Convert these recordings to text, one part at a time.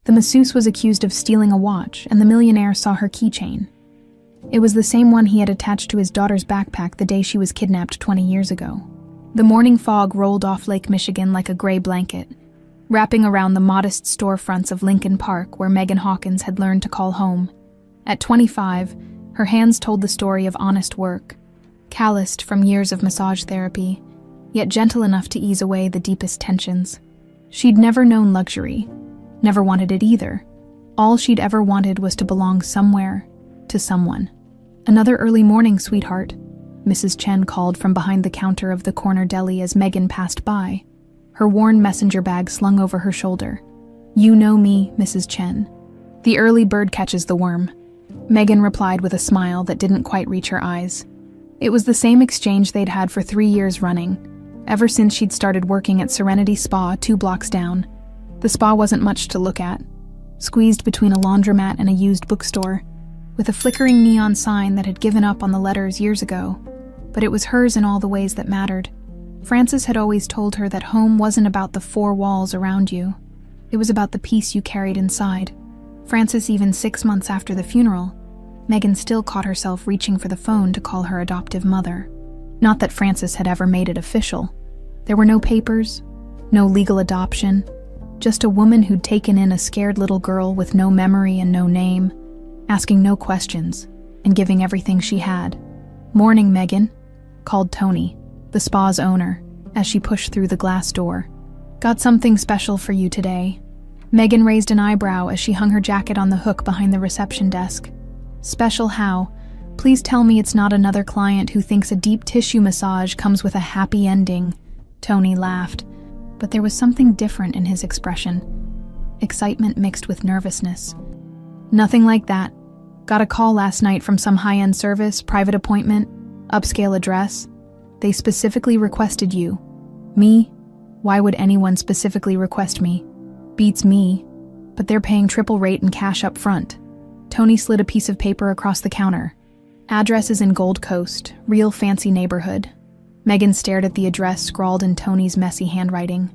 The masseuse was accused of stealing a watch, and the millionaire saw her keychain. It was the same one he had attached to his daughter's backpack the day she was kidnapped 20 years ago. The morning fog rolled off Lake Michigan like a gray blanket, wrapping around the modest storefronts of Lincoln Park where Megan Hawkins had learned to call home. At 25, her hands told the story of honest work, calloused from years of massage therapy, yet gentle enough to ease away the deepest tensions. She'd never known luxury, never wanted it either. All she'd ever wanted was to belong somewhere, to someone. "Another early morning, sweetheart," Mrs. Chen called from behind the counter of the corner deli as Megan passed by, her worn messenger bag slung over her shoulder. "You know me, Mrs. Chen. The early bird catches the worm," Megan replied with a smile that didn't quite reach her eyes. It was the same exchange they'd had for 3 years running, ever since she'd started working at Serenity Spa 2 blocks down. The spa wasn't much to look at, squeezed between a laundromat and a used bookstore, with a flickering neon sign that had given up on the letters years ago. But it was hers in all the ways that mattered. Frances had always told her that home wasn't about the 4 walls around you. It was about the peace you carried inside. Frances, even 6 months after the funeral, Megan still caught herself reaching for the phone to call her adoptive mother. Not that Frances had ever made it official. There were no papers, no legal adoption, just a woman who'd taken in a scared little girl with no memory and no name, asking no questions, and giving everything she had. "Morning, Megan," called Tony, the spa's owner, as she pushed through the glass door. "Got something special for you today." Megan raised an eyebrow as she hung her jacket on the hook behind the reception desk. "Special how? Please tell me it's not another client who thinks a deep tissue massage comes with a happy ending." Tony laughed, but there was something different in his expression. Excitement mixed with nervousness. "Nothing like that. Got a call last night from some high-end service, private appointment, upscale address. They specifically requested you." "Me? Why would anyone specifically request me? Beats me. But they're paying triple rate and cash up front." Tony slid a piece of paper across the counter. "Address is in Gold Coast, real fancy neighborhood." Megan stared at the address scrawled in Tony's messy handwriting.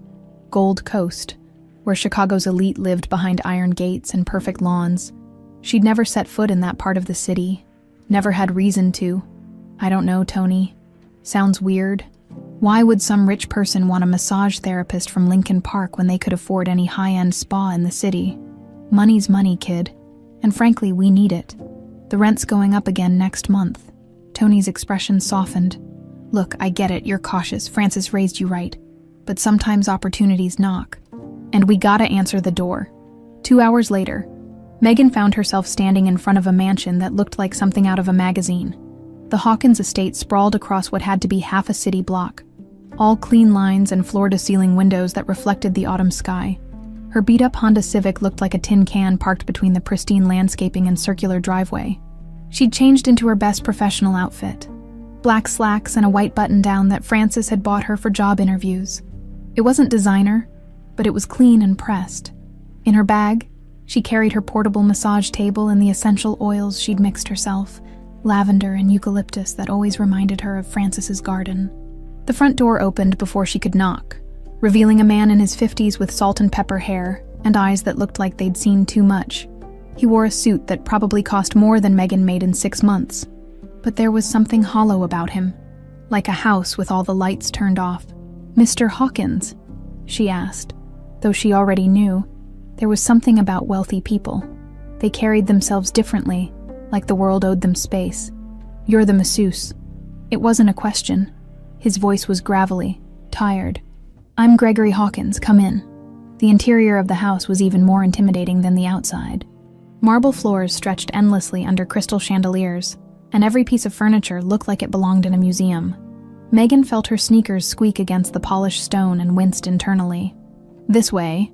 Gold Coast, where Chicago's elite lived behind iron gates and perfect lawns. She'd never set foot in that part of the city. Never had reason to. "I don't know, Tony. Sounds weird. Why would some rich person want a massage therapist from Lincoln Park when they could afford any high-end spa in the city? Money's money, kid. And frankly, we need it. The rent's going up again next month." Tony's expression softened. "Look, I get it, you're cautious. Frances raised you right. But sometimes opportunities knock. And we gotta answer the door." 2 hours later, Megan found herself standing in front of a mansion that looked like something out of a magazine. The Hawkins estate sprawled across what had to be half a city block, all clean lines and floor-to-ceiling windows that reflected the autumn sky. Her beat-up Honda Civic looked like a tin can parked between the pristine landscaping and circular driveway. She'd changed into her best professional outfit, black slacks and a white button-down that Frances had bought her for job interviews. It wasn't designer, but it was clean and pressed. In her bag, she carried her portable massage table and the essential oils she'd mixed herself, lavender and eucalyptus that always reminded her of Frances's garden. The front door opened before she could knock, revealing a man in his 50s with salt and pepper hair and eyes that looked like they'd seen too much. He wore a suit that probably cost more than Megan made in 6 months, but there was something hollow about him, like a house with all the lights turned off. "Mr. Hawkins?" she asked, though she already knew. There was something about wealthy people. They carried themselves differently, like the world owed them space. "You're the masseuse." It wasn't a question. His voice was gravelly, tired. "I'm Gregory Hawkins, come in." The interior of the house was even more intimidating than the outside. Marble floors stretched endlessly under crystal chandeliers, and every piece of furniture looked like it belonged in a museum. Megan felt her sneakers squeak against the polished stone and winced internally. "This way,"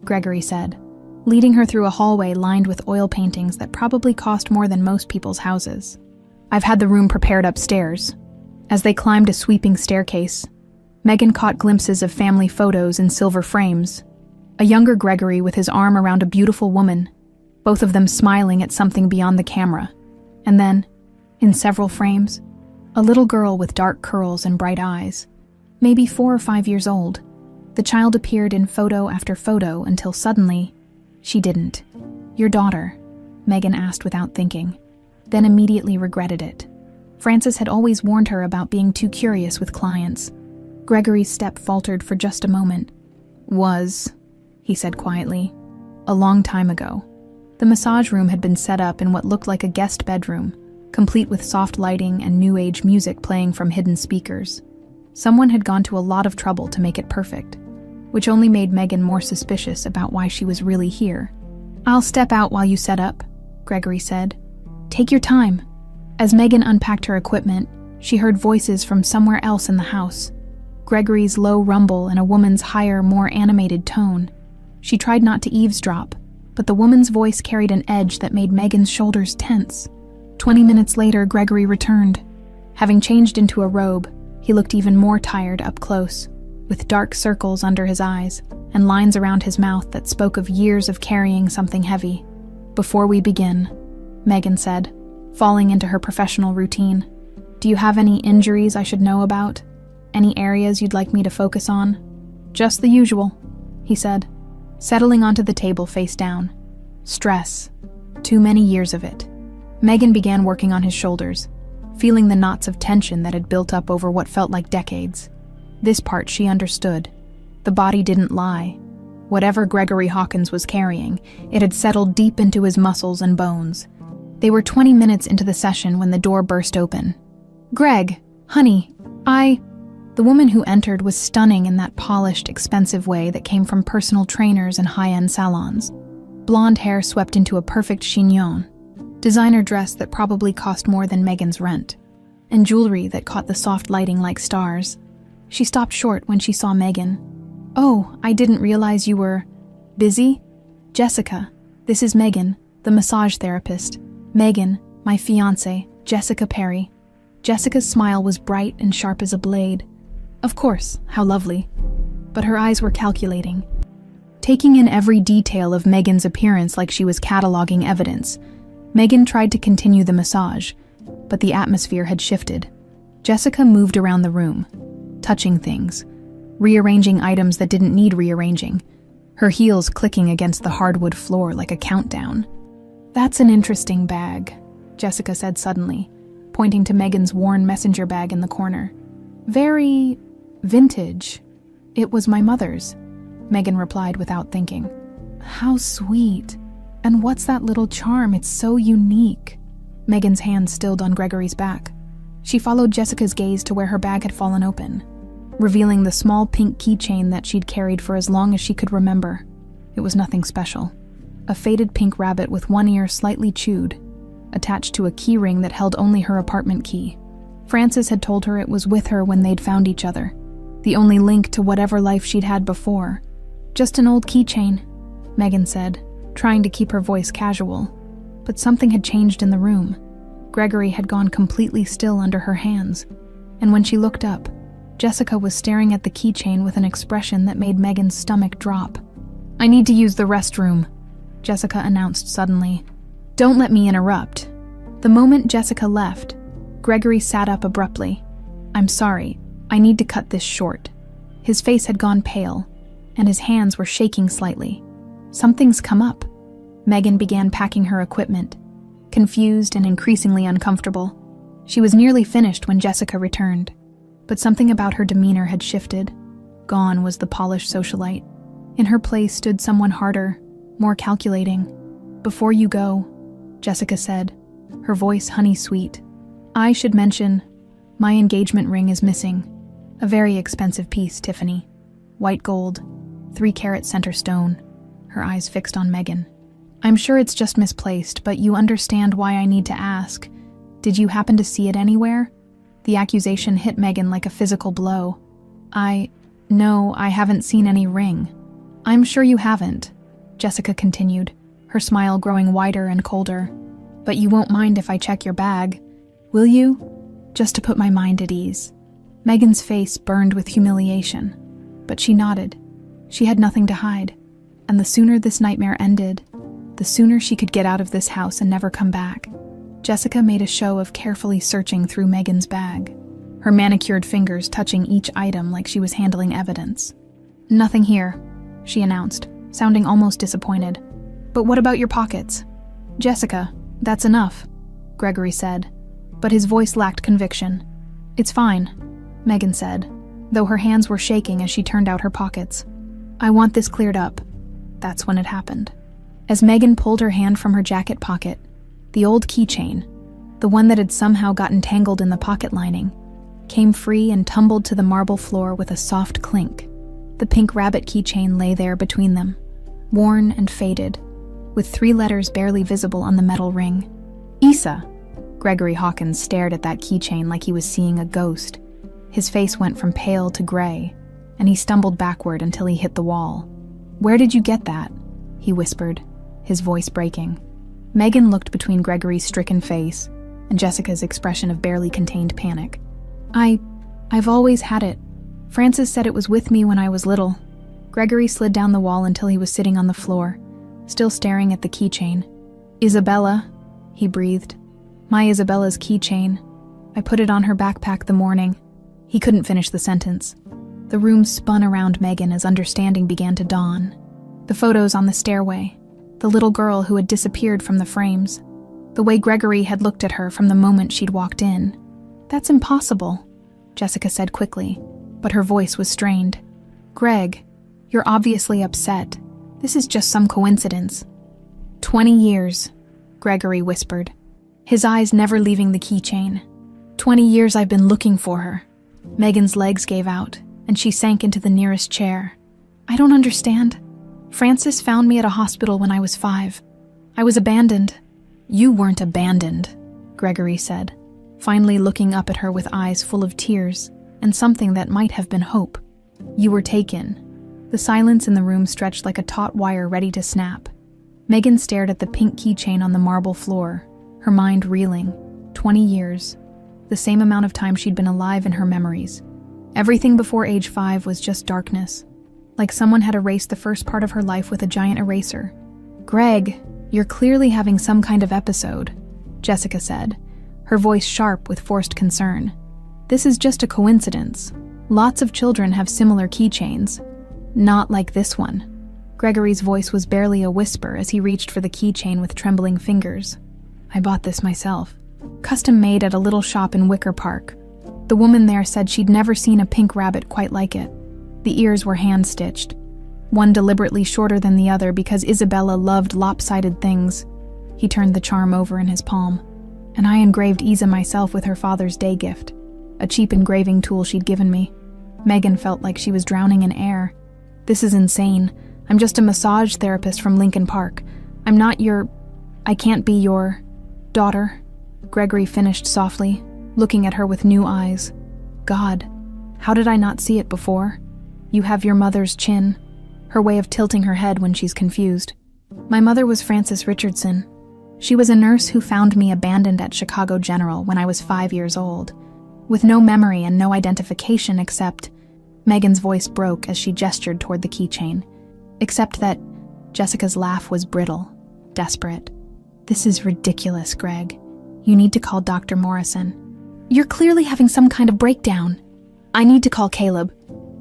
Gregory said, leading her through a hallway lined with oil paintings that probably cost more than most people's houses. "I've had the room prepared upstairs." As they climbed a sweeping staircase, Megan caught glimpses of family photos in silver frames. A younger Gregory with his arm around a beautiful woman, both of them smiling at something beyond the camera. And then, in several frames, a little girl with dark curls and bright eyes, maybe 4 or 5 years old. The child appeared in photo after photo until suddenly, She didn't. Your daughter, Megan asked without thinking, then immediately regretted it. Frances had always warned her about being too curious with clients. Gregory's step faltered for just a moment. He said quietly. A long time ago. The massage room had been set up in what looked like a guest bedroom, complete with soft lighting and new age music playing from hidden speakers. Someone had gone to a lot of trouble to make it perfect, which only made Megan more suspicious about why she was really here. I'll step out while you set up, Gregory said. Take your time. As Megan unpacked her equipment, she heard voices from somewhere else in the house. Gregory's low rumble and a woman's higher, more animated tone. She tried not to eavesdrop, but the woman's voice carried an edge that made Megan's shoulders tense. 20 minutes later, Gregory returned. Having changed into a robe, he looked even more tired up close, with dark circles under his eyes and lines around his mouth that spoke of years of carrying something heavy. Before we begin, Megan said, falling into her professional routine, do you have any injuries I should know about? Any areas you'd like me to focus on? Just the usual, he said, settling onto the table face down. Stress. Too many years of it. Megan began working on his shoulders, feeling the knots of tension that had built up over what felt like decades. This part she understood. The body didn't lie. Whatever Gregory Hawkins was carrying, it had settled deep into his muscles and bones. They were 20 minutes into the session when the door burst open. Greg, honey, The woman who entered was stunning in that polished, expensive way that came from personal trainers and high-end salons. Blonde hair swept into a perfect chignon, designer dress that probably cost more than Megan's rent, and jewelry that caught the soft lighting like stars. She stopped short when she saw Megan. Oh, I didn't realize you were busy? Jessica, this is Megan, the massage therapist. Megan, my fiancé, Jessica Perry. Jessica's smile was bright and sharp as a blade. Of course, how lovely. But her eyes were calculating, taking in every detail of Megan's appearance like she was cataloging evidence. Megan tried to continue the massage, but the atmosphere had shifted. Jessica moved around the room, touching things, rearranging items that didn't need rearranging, her heels clicking against the hardwood floor like a countdown. That's an interesting bag, Jessica said suddenly, pointing to Megan's worn messenger bag in the corner. Very vintage. It was my mother's, Megan replied without thinking. How sweet. And what's that little charm? It's so unique. Megan's hand stilled on Gregory's back. She followed Jessica's gaze to where her bag had fallen open, revealing the small pink keychain that she'd carried for as long as she could remember. It was nothing special. A faded pink rabbit with one ear slightly chewed, attached to a key ring that held only her apartment key. Frances had told her it was with her when they'd found each other, the only link to whatever life she'd had before. Just an old keychain, Megan said, trying to keep her voice casual. But something had changed in the room. Gregory had gone completely still under her hands, and when she looked up, Jessica was staring at the keychain with an expression that made Megan's stomach drop. I need to use the restroom, Jessica announced suddenly. Don't let me interrupt. The moment Jessica left, Gregory sat up abruptly. I'm sorry, I need to cut this short. His face had gone pale, and his hands were shaking slightly. Something's come up. Megan began packing her equipment, confused and increasingly uncomfortable. She was nearly finished when Jessica returned, but something about her demeanor had shifted. Gone was the polished socialite. In her place stood someone harder, more calculating. Before you go, Jessica said, her voice honey-sweet, I should mention, my engagement ring is missing. A very expensive piece, Tiffany. White gold, 3-carat center stone, her eyes fixed on Megan. I'm sure it's just misplaced, but you understand why I need to ask. Did you happen to see it anywhere? The accusation hit Megan like a physical blow. No, I haven't seen any ring. I'm sure you haven't, Jessica continued, her smile growing wider and colder. But you won't mind if I check your bag, will you? Just to put my mind at ease. Megan's face burned with humiliation, but she nodded. She had nothing to hide, and the sooner this nightmare ended, the sooner she could get out of this house and never come back. Jessica made a show of carefully searching through Megan's bag, her manicured fingers touching each item like she was handling evidence. Nothing here, she announced, sounding almost disappointed. But what about your pockets? Jessica, that's enough, Gregory said, but his voice lacked conviction. It's fine, Megan said, though her hands were shaking as she turned out her pockets. I want this cleared up. That's when it happened. As Megan pulled her hand from her jacket pocket, the old keychain, the one that had somehow gotten tangled in the pocket lining, came free and tumbled to the marble floor with a soft clink. The pink rabbit keychain lay there between them, worn and faded, with 3 letters barely visible on the metal ring. Isa! Gregory Hawkins stared at that keychain like he was seeing a ghost. His face went from pale to gray, and he stumbled backward until he hit the wall. Where did you get that? He whispered, his voice breaking. Megan looked between Gregory's stricken face and Jessica's expression of barely contained panic. I've always had it. Francis said it was with me when I was little. Gregory slid down the wall until he was sitting on the floor, still staring at the keychain. Isabella, he breathed. My Isabella's keychain. I put it on her backpack the morning. He couldn't finish the sentence. The room spun around Megan as understanding began to dawn. The photos on the stairway, the little girl who had disappeared from the frames, the way Gregory had looked at her from the moment she'd walked in. That's impossible, Jessica said quickly, but her voice was strained. Greg, you're obviously upset. This is just some coincidence. 20 years, Gregory whispered, his eyes never leaving the keychain. 20 years I've been looking for her. Megan's legs gave out, and she sank into the nearest chair. I don't understand. Francis found me at a hospital when I was 5. I was abandoned. You weren't abandoned, Gregory said, finally looking up at her with eyes full of tears and something that might have been hope. You were taken. The silence in the room stretched like a taut wire ready to snap. Megan stared at the pink keychain on the marble floor, her mind reeling. 20 years. The same amount of time she'd been alive in her memories. Everything before age 5 was just darkness, like someone had erased the first part of her life with a giant eraser. Greg, you're clearly having some kind of episode, Jessica said, her voice sharp with forced concern. This is just a coincidence. Lots of children have similar keychains. Not like this one. Gregory's voice was barely a whisper as he reached for the keychain with trembling fingers. I bought this myself. Custom made at a little shop in Wicker Park. The woman there said she'd never seen a pink rabbit quite like it. The ears were hand-stitched, one deliberately shorter than the other because Isabella loved lopsided things. He turned the charm over in his palm. And I engraved Isa myself with her father's day gift, a cheap engraving tool she'd given me. Megan felt like she was drowning in air. This is insane. I'm just a massage therapist from Lincoln Park. I can't be your daughter, Gregory finished softly, looking at her with new eyes. God, how did I not see it before? You have your mother's chin, her way of tilting her head when she's confused. My mother was Frances Richardson. She was a nurse who found me abandoned at Chicago General when I was 5 years old, with no memory and no identification except... Megan's voice broke as she gestured toward the keychain. Except that Jessica's laugh was brittle, desperate. This is ridiculous, Greg. You need to call Dr. Morrison. You're clearly having some kind of breakdown. I need to call Caleb,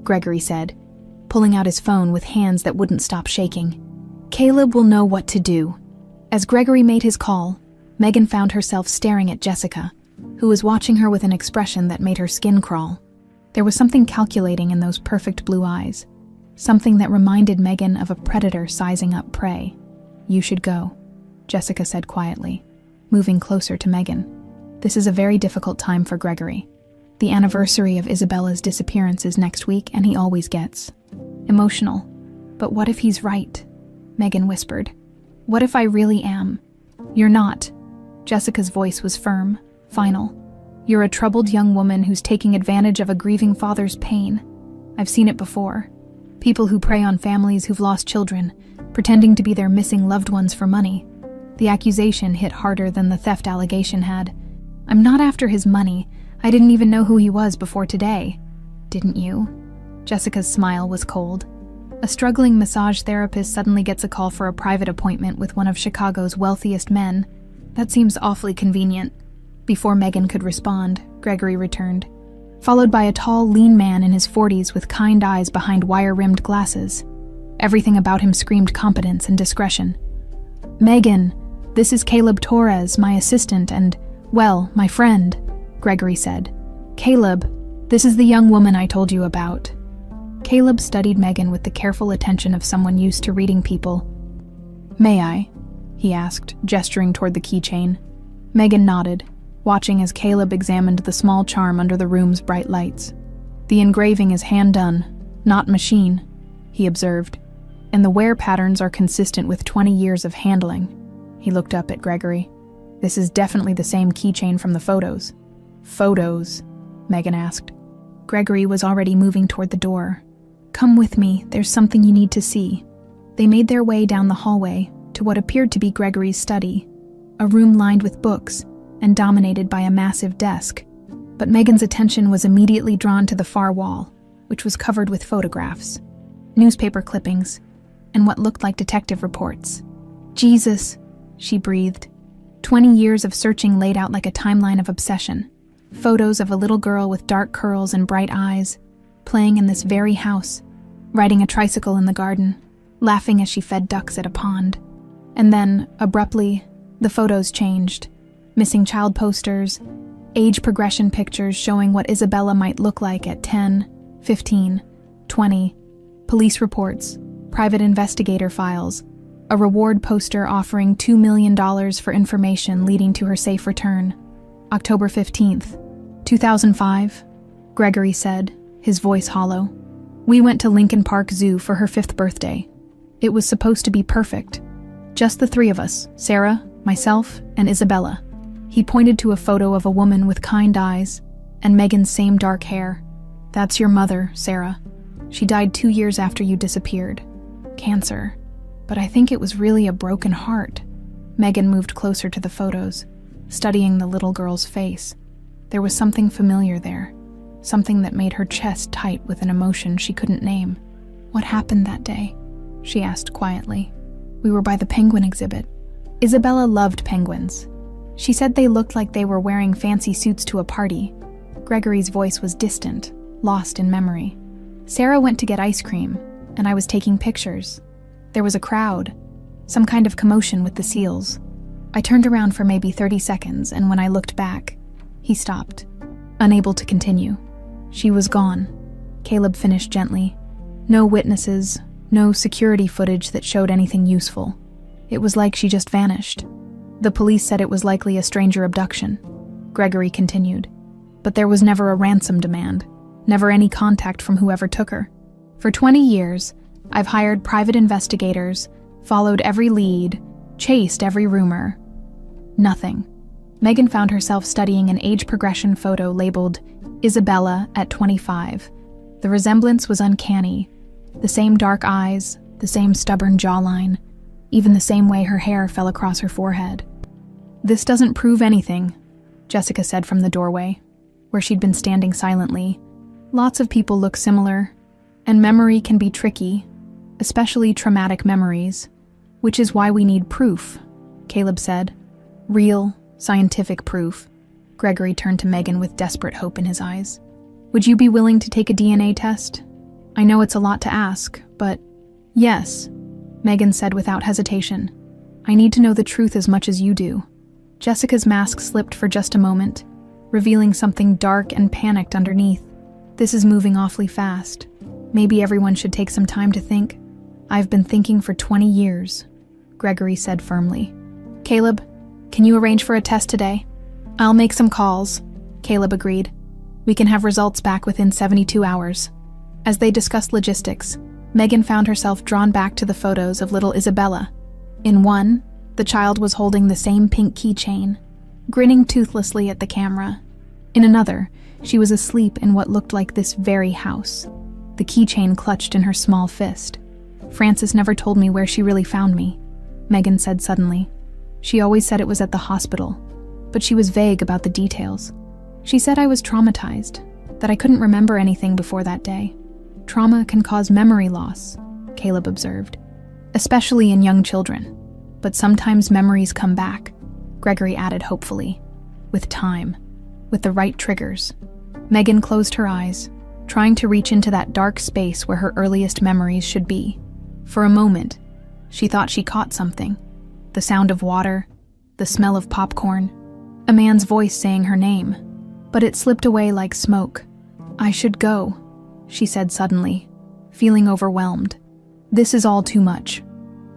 Gregory said, pulling out his phone with hands that wouldn't stop shaking. Caleb will know what to do. As Gregory made his call, Megan found herself staring at Jessica, who was watching her with an expression that made her skin crawl. There was something calculating in those perfect blue eyes, something that reminded Megan of a predator sizing up prey. You should go, Jessica said quietly, moving closer to Megan. This is a very difficult time for Gregory. The anniversary of Isabella's disappearance is next week, and he always gets emotional. But what if he's right? Megan whispered. What if I really am? You're not. Jessica's voice was firm, final. You're a troubled young woman who's taking advantage of a grieving father's pain. I've seen it before. People who prey on families who've lost children, pretending to be their missing loved ones for money. The accusation hit harder than the theft allegation had. I'm not after his money. I didn't even know who he was before today. Didn't you? Jessica's smile was cold. A struggling massage therapist suddenly gets a call for a private appointment with one of Chicago's wealthiest men. That seems awfully convenient. Before Megan could respond, Gregory returned, followed by a tall, lean man in his 40s with kind eyes behind wire-rimmed glasses. Everything about him screamed competence and discretion. "Megan, this is Caleb Torres, my assistant and, well, my friend," Gregory said. "Caleb, this is the young woman I told you about." Caleb studied Megan with the careful attention of someone used to reading people. "May I?" he asked, gesturing toward the keychain. Megan nodded, watching as Caleb examined the small charm under the room's bright lights. "The engraving is hand-done, not machine," he observed, "and the wear patterns are consistent with 20 years of handling." He looked up at Gregory. "This is definitely the same keychain from the photos." "Photos?" Megan asked. Gregory was already moving toward the door. "Come with me, there's something you need to see." They made their way down the hallway to what appeared to be Gregory's study, a room lined with books and dominated by a massive desk. But Megan's attention was immediately drawn to the far wall, which was covered with photographs, newspaper clippings, and what looked like detective reports. "Jesus," she breathed. 20 years of searching laid out like a timeline of obsession. Photos of a little girl with dark curls and bright eyes, playing in this very house, riding a tricycle in the garden, laughing as she fed ducks at a pond. And then, abruptly, the photos changed. Missing child posters, age progression pictures showing what Isabella might look like at 10, 15, 20, police reports, private investigator files, a reward poster offering $2 million for information leading to her safe return. October 15th, 2005, Gregory said, his voice hollow. "We went to Lincoln Park Zoo for her 5th birthday. It was supposed to be perfect. Just the 3 of us, Sarah, myself, and Isabella." He pointed to a photo of a woman with kind eyes and Megan's same dark hair. "That's your mother, Sarah. She died 2 years after you disappeared. Cancer. But I think it was really a broken heart." Megan moved closer to the photos, studying the little girl's face. There was something familiar there, something that made her chest tight with an emotion she couldn't name. "What happened that day?" she asked quietly. "We were by the penguin exhibit. Isabella loved penguins. She said they looked like they were wearing fancy suits to a party." Gregory's voice was distant, lost in memory. "Sarah went to get ice cream, and I was taking pictures. There was a crowd, some kind of commotion with the seals. I turned around for maybe 30 seconds, and when I looked back," he stopped, unable to continue. "She was gone," Caleb finished gently. "No witnesses, no security footage that showed anything useful. It was like she just vanished. The police said it was likely a stranger abduction," Gregory continued. "But there was never a ransom demand, never any contact from whoever took her. For 20 years, I've hired private investigators, followed every lead, chased every rumor. Nothing." Megan found herself studying an age progression photo labeled Isabella at 25. The resemblance was uncanny. The same dark eyes, the same stubborn jawline, even the same way her hair fell across her forehead. "This doesn't prove anything," Jessica said from the doorway, where she'd been standing silently. "Lots of people look similar, and memory can be tricky, especially traumatic memories, which is why we need proof," Caleb said. "Real, scientific proof." Gregory turned to Megan with desperate hope in his eyes. "Would you be willing to take a DNA test? I know it's a lot to ask, but..." "Yes," Megan said without hesitation. "I need to know the truth as much as you do." Jessica's mask slipped for just a moment, revealing something dark and panicked underneath. "This is moving awfully fast. Maybe everyone should take some time to think." "I've been thinking for 20 years, Gregory said firmly. "Caleb, can you arrange for a test today?" "I'll make some calls," Caleb agreed. "We can have results back within 72 hours. As they discussed logistics, Megan found herself drawn back to the photos of little Isabella. In one, the child was holding the same pink keychain, grinning toothlessly at the camera. In another, she was asleep in what looked like this very house, the keychain clutched in her small fist. "Frances never told me where she really found me," Megan said suddenly. "She always said it was at the hospital, but she was vague about the details. She said I was traumatized, that I couldn't remember anything before that day. Trauma can cause memory loss," Caleb observed, "especially in young children. But sometimes memories come back," Gregory added hopefully. "With time, with the right triggers." Megan closed her eyes, trying to reach into that dark space where her earliest memories should be. For a moment, she thought she caught something. the sound of water, the smell of popcorn, a man's voice saying her name. But it slipped away like smoke. "I should go," she said suddenly, feeling overwhelmed. "This is all too much."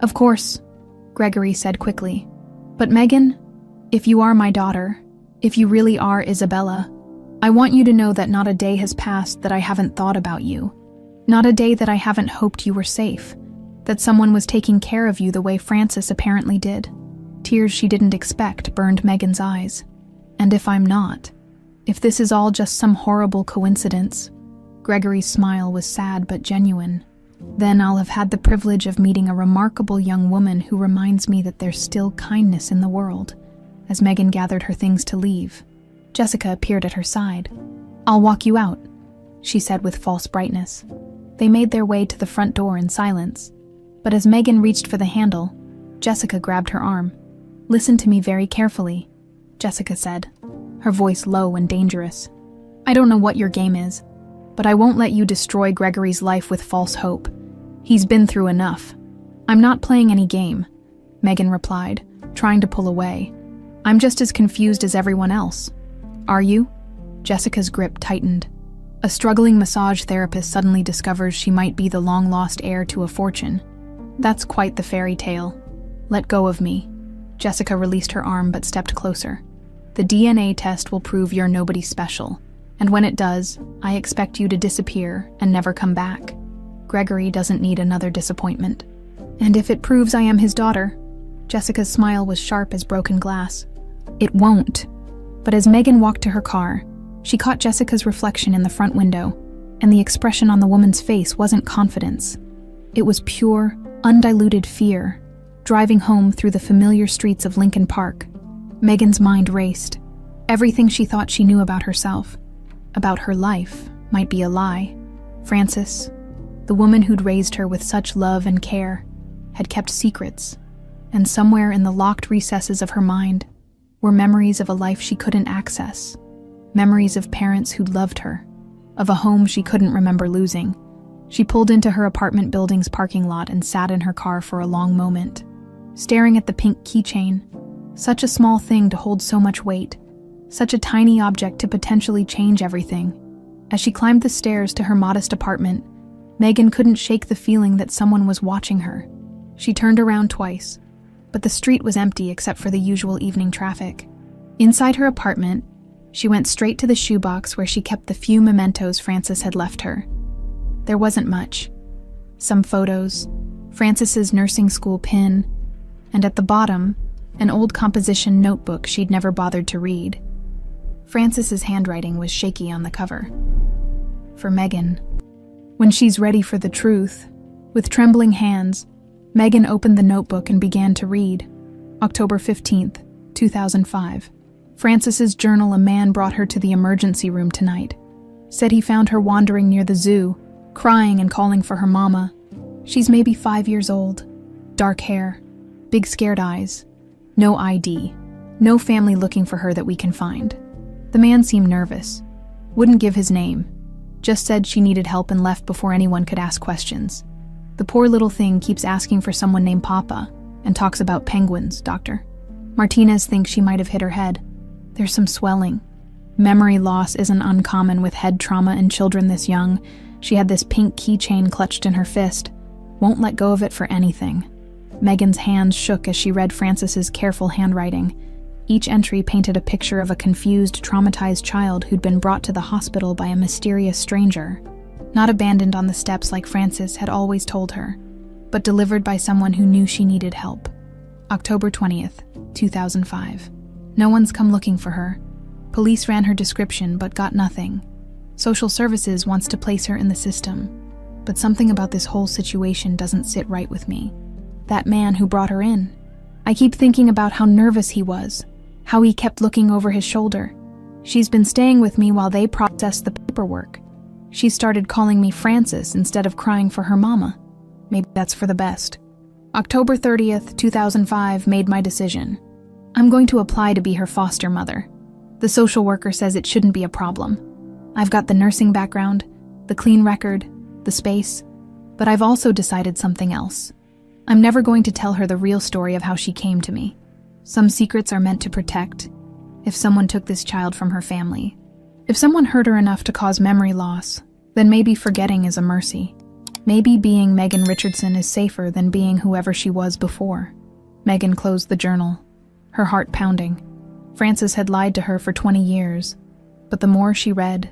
"Of course," Gregory said quickly. "But Megan, if you are my daughter, if you really are Isabella, I want you to know that not a day has passed that I haven't thought about you. Not a day that I haven't hoped you were safe, that someone was taking care of you the way Frances apparently did." Tears she didn't expect burned Megan's eyes. "And if I'm not, if this is all just some horrible coincidence," Gregory's smile was sad but genuine, "then I'll have had the privilege of meeting a remarkable young woman who reminds me that there's still kindness in the world." As Megan gathered her things to leave, Jessica appeared at her side. "I'll walk you out," she said with false brightness. They made their way to the front door in silence, but as Megan reached for the handle, Jessica grabbed her arm. "Listen to me very carefully," Jessica said, her voice low and dangerous. "I don't know what your game is, but I won't let you destroy Gregory's life with false hope. He's been through enough." "I'm not playing any game," Megan replied, trying to pull away. "I'm just as confused as everyone else." "Are you?" Jessica's grip tightened. A struggling massage therapist suddenly discovers she might be the long-lost heir to a fortune. That's quite the fairy tale. "Let go of me." Jessica released her arm but stepped closer. "The DNA test will prove you're nobody special, and when it does, I expect you to disappear and never come back. Gregory doesn't need another disappointment. And if it proves I am his daughter," Jessica's smile was sharp as broken glass, "it won't." But as Megan walked to her car, she caught Jessica's reflection in the front window, and the expression on the woman's face wasn't confidence. It was pure, undiluted fear, driving home through the familiar streets of Lincoln Park. Megan's mind raced. Everything she thought she knew about herself, about her life, might be a lie. Frances, the woman who'd raised her with such love and care, had kept secrets, and somewhere in the locked recesses of her mind were memories of a life she couldn't access, memories of parents who'd loved her, of a home she couldn't remember losing. She pulled into her apartment building's parking lot and sat in her car for a long moment, staring at the pink keychain. Such a small thing to hold so much weight, such a tiny object to potentially change everything. As she climbed the stairs to her modest apartment, Megan couldn't shake the feeling that someone was watching her. She turned around twice, but the street was empty except for the usual evening traffic. Inside her apartment, she went straight to the shoebox where she kept the few mementos Frances had left her. There wasn't much. Some photos, Frances's nursing school pin, and at the bottom, an old composition notebook she'd never bothered to read. Frances's handwriting was shaky on the cover. For Megan. When she's ready for the truth, with trembling hands, Megan opened the notebook and began to read. October 15th, 2005. Frances's journal. A man brought her to the emergency room tonight. Said he found her wandering near the zoo, crying and calling for her mama. She's maybe 5 years old. Dark hair, big scared eyes. No ID. No family looking for her that we can find. The man seemed nervous. Wouldn't give his name. Just said she needed help and left before anyone could ask questions. The poor little thing keeps asking for someone named Papa and talks about penguins, doctor. Martinez thinks she might have hit her head. There's some swelling. Memory loss isn't uncommon with head trauma in children this young. She had this pink keychain clutched in her fist. Won't let go of it for anything. Megan's hands shook as she read Frances's careful handwriting. Each entry painted a picture of a confused, traumatized child who'd been brought to the hospital by a mysterious stranger. Not abandoned on the steps like Frances had always told her, but delivered by someone who knew she needed help. October 20th, 2005. No one's come looking for her. Police ran her description but got nothing. Social services wants to place her in the system, but something about this whole situation doesn't sit right with me. That man who brought her in. I keep thinking about how nervous he was, how he kept looking over his shoulder. She's been staying with me while they processed the paperwork. She started calling me Frances instead of crying for her mama. Maybe that's for the best. October 30th, 2005 made my decision. I'm going to apply to be her foster mother. The social worker says it shouldn't be a problem. I've got the nursing background, the clean record, the space, but I've also decided something else. I'm never going to tell her the real story of how she came to me. Some secrets are meant to protect. If someone took this child from her family, if someone hurt her enough to cause memory loss, then maybe forgetting is a mercy. Maybe being Megan Richardson is safer than being whoever she was before. Megan closed the journal, her heart pounding. Frances had lied to her for 20 years, but the more she read,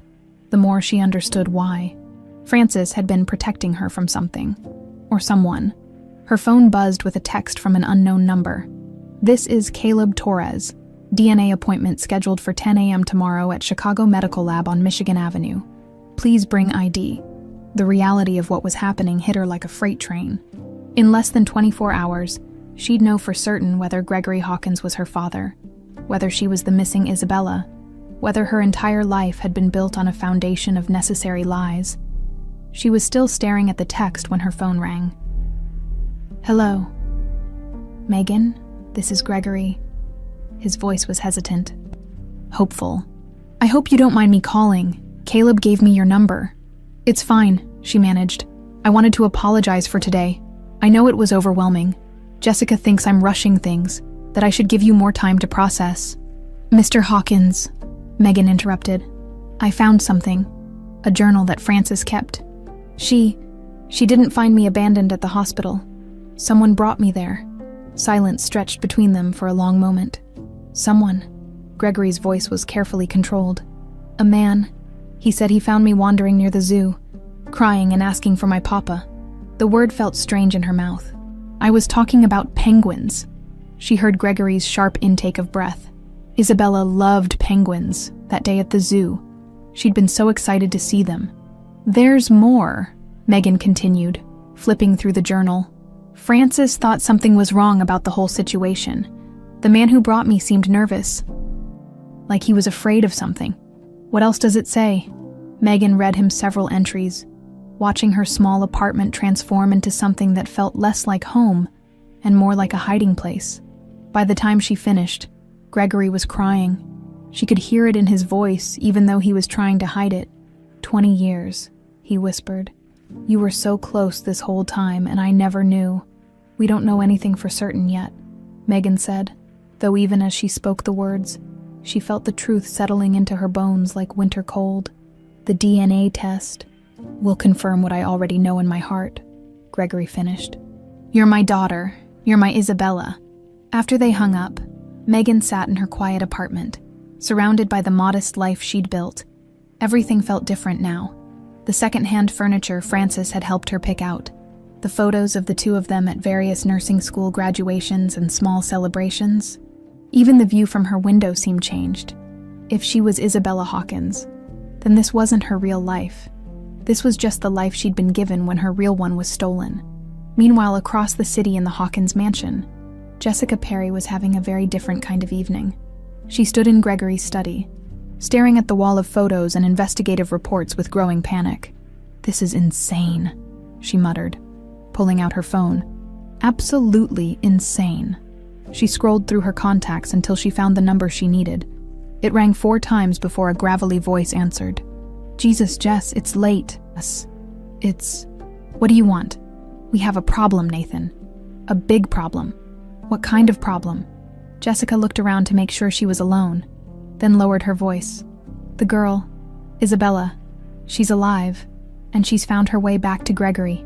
the more she understood why. Frances had been protecting her from something, or someone. Her phone buzzed with a text from an unknown number. "This is Caleb Torres. DNA appointment scheduled for 10 a.m. tomorrow at Chicago Medical Lab on Michigan Avenue. Please bring ID." The reality of what was happening hit her like a freight train. In less than 24 hours, she'd know for certain whether Gregory Hawkins was her father, whether she was the missing Isabella, whether her entire life had been built on a foundation of necessary lies. She was still staring at the text when her phone rang. "Hello. Megan, this is Gregory." His voice was hesitant, hopeful. "I hope you don't mind me calling. Caleb gave me your number." "It's fine," she managed. "I wanted to apologize for today. I know it was overwhelming. Jessica thinks I'm rushing things, that I should give you more time to process." "Mr. Hawkins," Megan interrupted. "I found something. A journal that Frances kept. She didn't find me abandoned at the hospital. Someone brought me there." Silence stretched between them for a long moment. "Someone." Gregory's voice was carefully controlled. "A man. He said he found me wandering near the zoo, crying and asking for my papa." The word felt strange in her mouth. "I was talking about penguins." She heard Gregory's sharp intake of breath. Isabella loved penguins that day at the zoo. She'd been so excited to see them. "There's more," Megan continued, flipping through the journal. "Frances thought something was wrong about the whole situation. The man who brought me seemed nervous, like he was afraid of something." "What else does it say?" Megan read him several entries, watching her small apartment transform into something that felt less like home and more like a hiding place. By the time she finished, Gregory was crying. She could hear it in his voice, even though he was trying to hide it. 20 years, he whispered. "You were so close this whole time, and I never knew. We don't know anything for certain yet," Megan said, though even as she spoke the words, she felt the truth settling into her bones like winter cold. "The DNA test will confirm what I already know in my heart," Gregory finished. "You're my daughter. You're my Isabella." After they hung up, Megan sat in her quiet apartment, surrounded by the modest life she'd built. Everything felt different now. The second-hand furniture Frances had helped her pick out, the photos of the two of them at various nursing school graduations and small celebrations. Even the view from her window seemed changed. If she was Isabella Hawkins, then this wasn't her real life. This was just the life she'd been given when her real one was stolen. Meanwhile, across the city in the Hawkins mansion, Jessica Perry was having a very different kind of evening. She stood in Gregory's study, staring at the wall of photos and investigative reports with growing panic. "This is insane," she muttered, pulling out her phone. "Absolutely insane." She scrolled through her contacts until she found the number she needed. It rang 4 times before a gravelly voice answered. "Jesus, Jess, it's late. It's... What do you want?" "We have a problem, Nathan. A big problem." "What kind of problem?" Jessica looked around to make sure she was alone, then lowered her voice. "The girl, Isabella, she's alive, and she's found her way back to Gregory."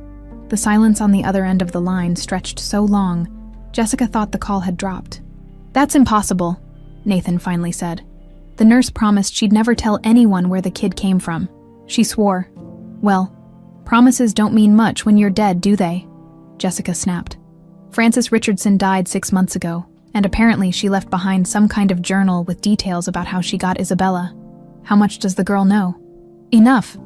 The silence on the other end of the line stretched so long, Jessica thought the call had dropped. "That's impossible," Nathan finally said. "The nurse promised she'd never tell anyone where the kid came from. She swore." "Well, promises don't mean much when you're dead, do they?" Jessica snapped. "Frances Richardson died 6 months ago, and apparently she left behind some kind of journal with details about how she got Isabella. How much does the girl know?" "Enough.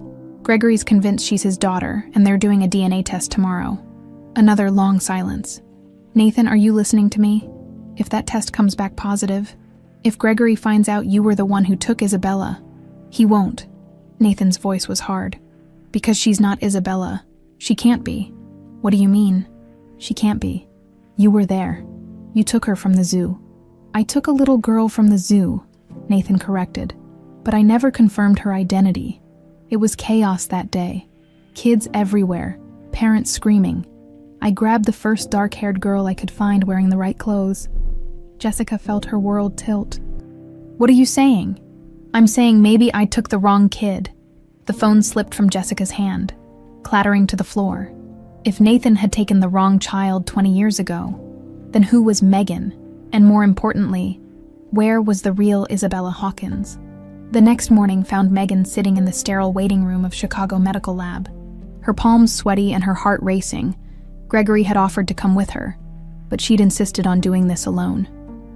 Gregory's convinced she's his daughter, and they're doing a DNA test tomorrow." Another long silence. "Nathan, are you listening to me? If that test comes back positive, if Gregory finds out you were the one who took Isabella, he won't." Nathan's voice was hard. "Because she's not Isabella. She can't be." "What do you mean?" "She can't be. You were there. You took her from the zoo." "I took a little girl from the zoo," Nathan corrected, "but I never confirmed her identity. It was chaos that day. Kids everywhere, parents screaming. I grabbed the first dark-haired girl I could find wearing the right clothes. Jessica felt her world tilt. What are you saying? I'm saying maybe I took the wrong kid. The phone slipped from Jessica's hand, clattering to the floor. If Nathan had taken the wrong child 20 years ago, then who was Megan? And more importantly, where was the real Isabella Hawkins? The next morning found Megan sitting in the sterile waiting room of Chicago Medical Lab. Her palms sweaty and her heart racing. Gregory had offered to come with her, but she'd insisted on doing this alone.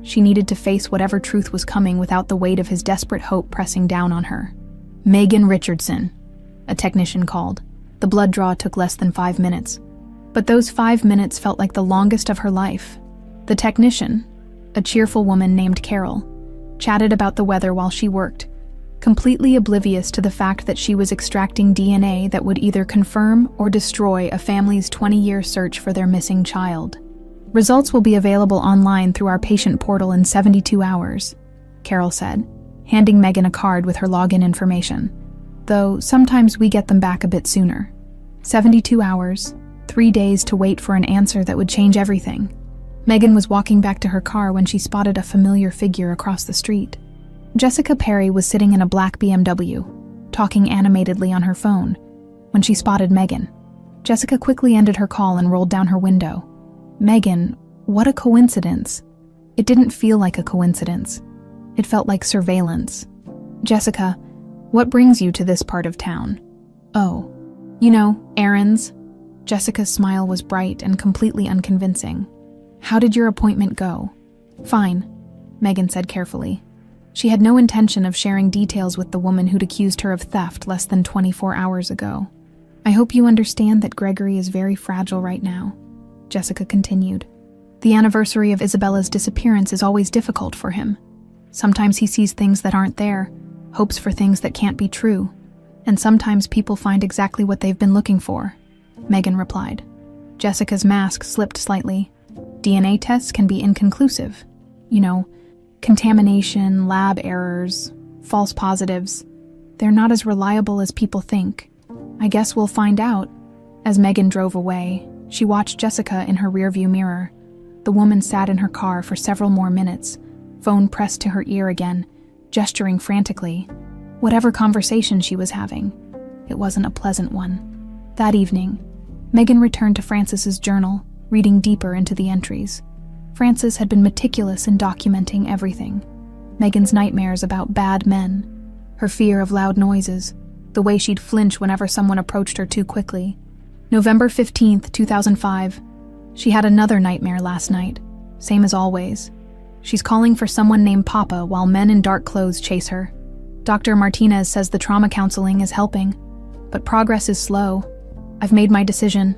She needed to face whatever truth was coming without the weight of his desperate hope pressing down on her. Megan Richardson, a technician called. The blood draw took less than 5 minutes. But those 5 minutes felt like the longest of her life. The technician, a cheerful woman named Carol, chatted about the weather while she worked, completely oblivious to the fact that she was extracting DNA that would either confirm or destroy a family's 20-year search for their missing child. Results will be available online through our patient portal in 72 hours, Carol said, handing Megan a card with her login information. Though sometimes we get them back a bit sooner. 72 hours, 3 days to wait for an answer that would change everything. Megan was walking back to her car when she spotted a familiar figure across the street. Jessica Perry was sitting in a black BMW, talking animatedly on her phone, when she spotted Megan. Jessica quickly ended her call and rolled down her window. Megan, what a coincidence. It didn't feel like a coincidence. It felt like surveillance. Jessica, what brings you to this part of town? Oh, errands. Jessica's smile was bright and completely unconvincing. How did your appointment go? Fine, Megan said carefully. She had no intention of sharing details with the woman who'd accused her of theft less than 24 hours ago. I hope you understand that Gregory is very fragile right now, Jessica continued. The anniversary of Isabella's disappearance is always difficult for him. Sometimes he sees things that aren't there, hopes for things that can't be true, and sometimes people find exactly what they've been looking for, Megan replied. Jessica's mask slipped slightly. DNA tests can be inconclusive. Contamination, lab errors, false positives. They're not as reliable as people think. I guess we'll find out. As Megan drove away, she watched Jessica in her rearview mirror. The woman sat in her car for several more minutes, phone pressed to her ear again, gesturing frantically. Whatever conversation she was having, it wasn't a pleasant one. That evening, Megan returned to Frances's journal, reading deeper into the entries. Frances had been meticulous in documenting everything. Megan's nightmares about bad men, her fear of loud noises, the way she'd flinch whenever someone approached her too quickly. November 15th, 2005. She had another nightmare last night, same as always. She's calling for someone named Papa while men in dark clothes chase her. Dr. Martinez says the trauma counseling is helping, but progress is slow. I've made my decision.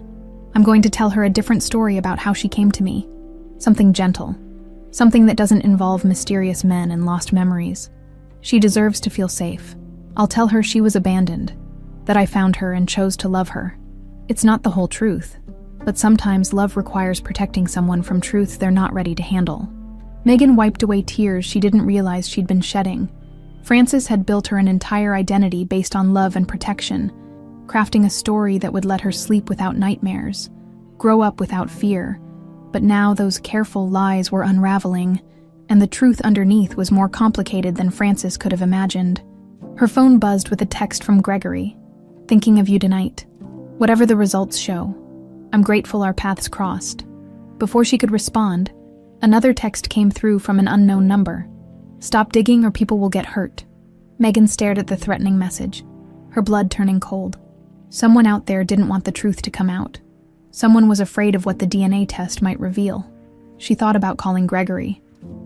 I'm going to tell her a different story about how she came to me. Something gentle. Something that doesn't involve mysterious men and lost memories. She deserves to feel safe. I'll tell her she was abandoned, that I found her and chose to love her. It's not the whole truth, but sometimes love requires protecting someone from truths they're not ready to handle. Megan wiped away tears she didn't realize she'd been shedding. Frances had built her an entire identity based on love and protection, crafting a story that would let her sleep without nightmares, grow up without fear. But now those careful lies were unraveling, and the truth underneath was more complicated than Frances could have imagined. Her phone buzzed with a text from Gregory. Thinking of you tonight. Whatever the results show, I'm grateful our paths crossed. Before she could respond, another text came through from an unknown number. Stop digging or people will get hurt. Megan stared at the threatening message, her blood turning cold. Someone out there didn't want the truth to come out. Someone was afraid of what the DNA test might reveal. She thought about calling Gregory,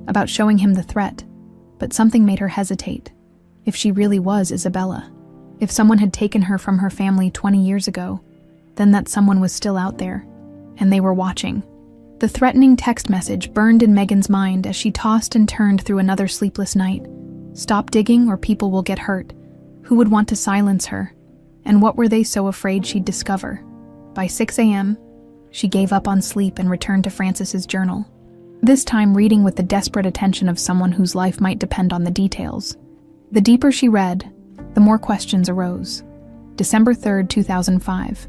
about showing him the threat, but something made her hesitate. If she really was Isabella, if someone had taken her from her family 20 years ago, then that someone was still out there, and they were watching. The threatening text message burned in Megan's mind as she tossed and turned through another sleepless night. Stop digging or people will get hurt. Who would want to silence her? And what were they so afraid she'd discover? By 6 a.m., she gave up on sleep and returned to Frances's journal, this time reading with the desperate attention of someone whose life might depend on the details. The deeper she read, the more questions arose. December 3rd, 2005.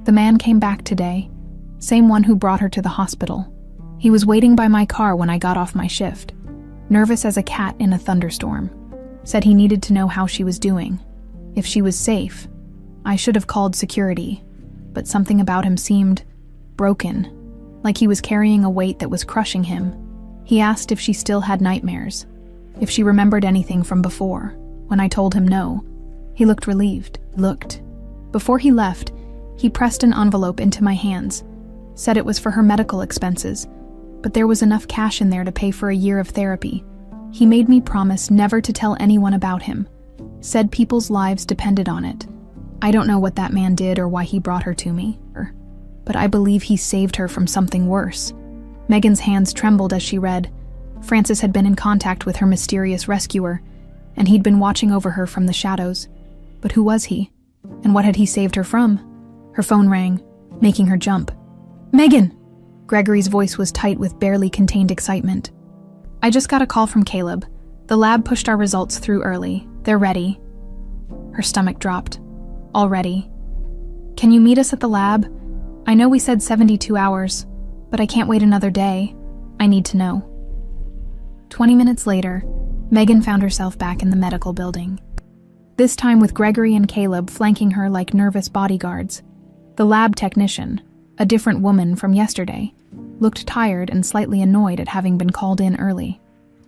The man came back today, Same one who brought her to the hospital. He was waiting by my car when I got off my shift, nervous as a cat in a thunderstorm. Said he needed to know how she was doing, if she was safe. I should have called security, but something about him seemed broken, like he was carrying a weight that was crushing him. He asked if she still had nightmares, if she remembered anything from before. When I told him no, he looked relieved. Before he left, he pressed an envelope into my hands, said it was for her medical expenses, but there was enough cash in there to pay for a year of therapy. He made me promise never to tell anyone about him, said people's lives depended on it. I don't know what that man did or why he brought her to me, but I believe he saved her from something worse. Megan's hands trembled as she read. Francis had been in contact with her mysterious rescuer, and he'd been watching over her from the shadows. But who was he? And what had he saved her from? Her phone rang, making her jump. "Megan!" Gregory's voice was tight with barely contained excitement. "I just got a call from Caleb. The lab pushed our results through early. They're ready." Her stomach dropped. "Already? Can you meet us at the lab? I know we said 72 hours, but I can't wait another day. I need to know." 20 minutes later, Megan found herself back in the medical building. This time with Gregory and Caleb flanking her like nervous bodyguards. The lab technician, a different woman from yesterday, looked tired and slightly annoyed at having been called in early.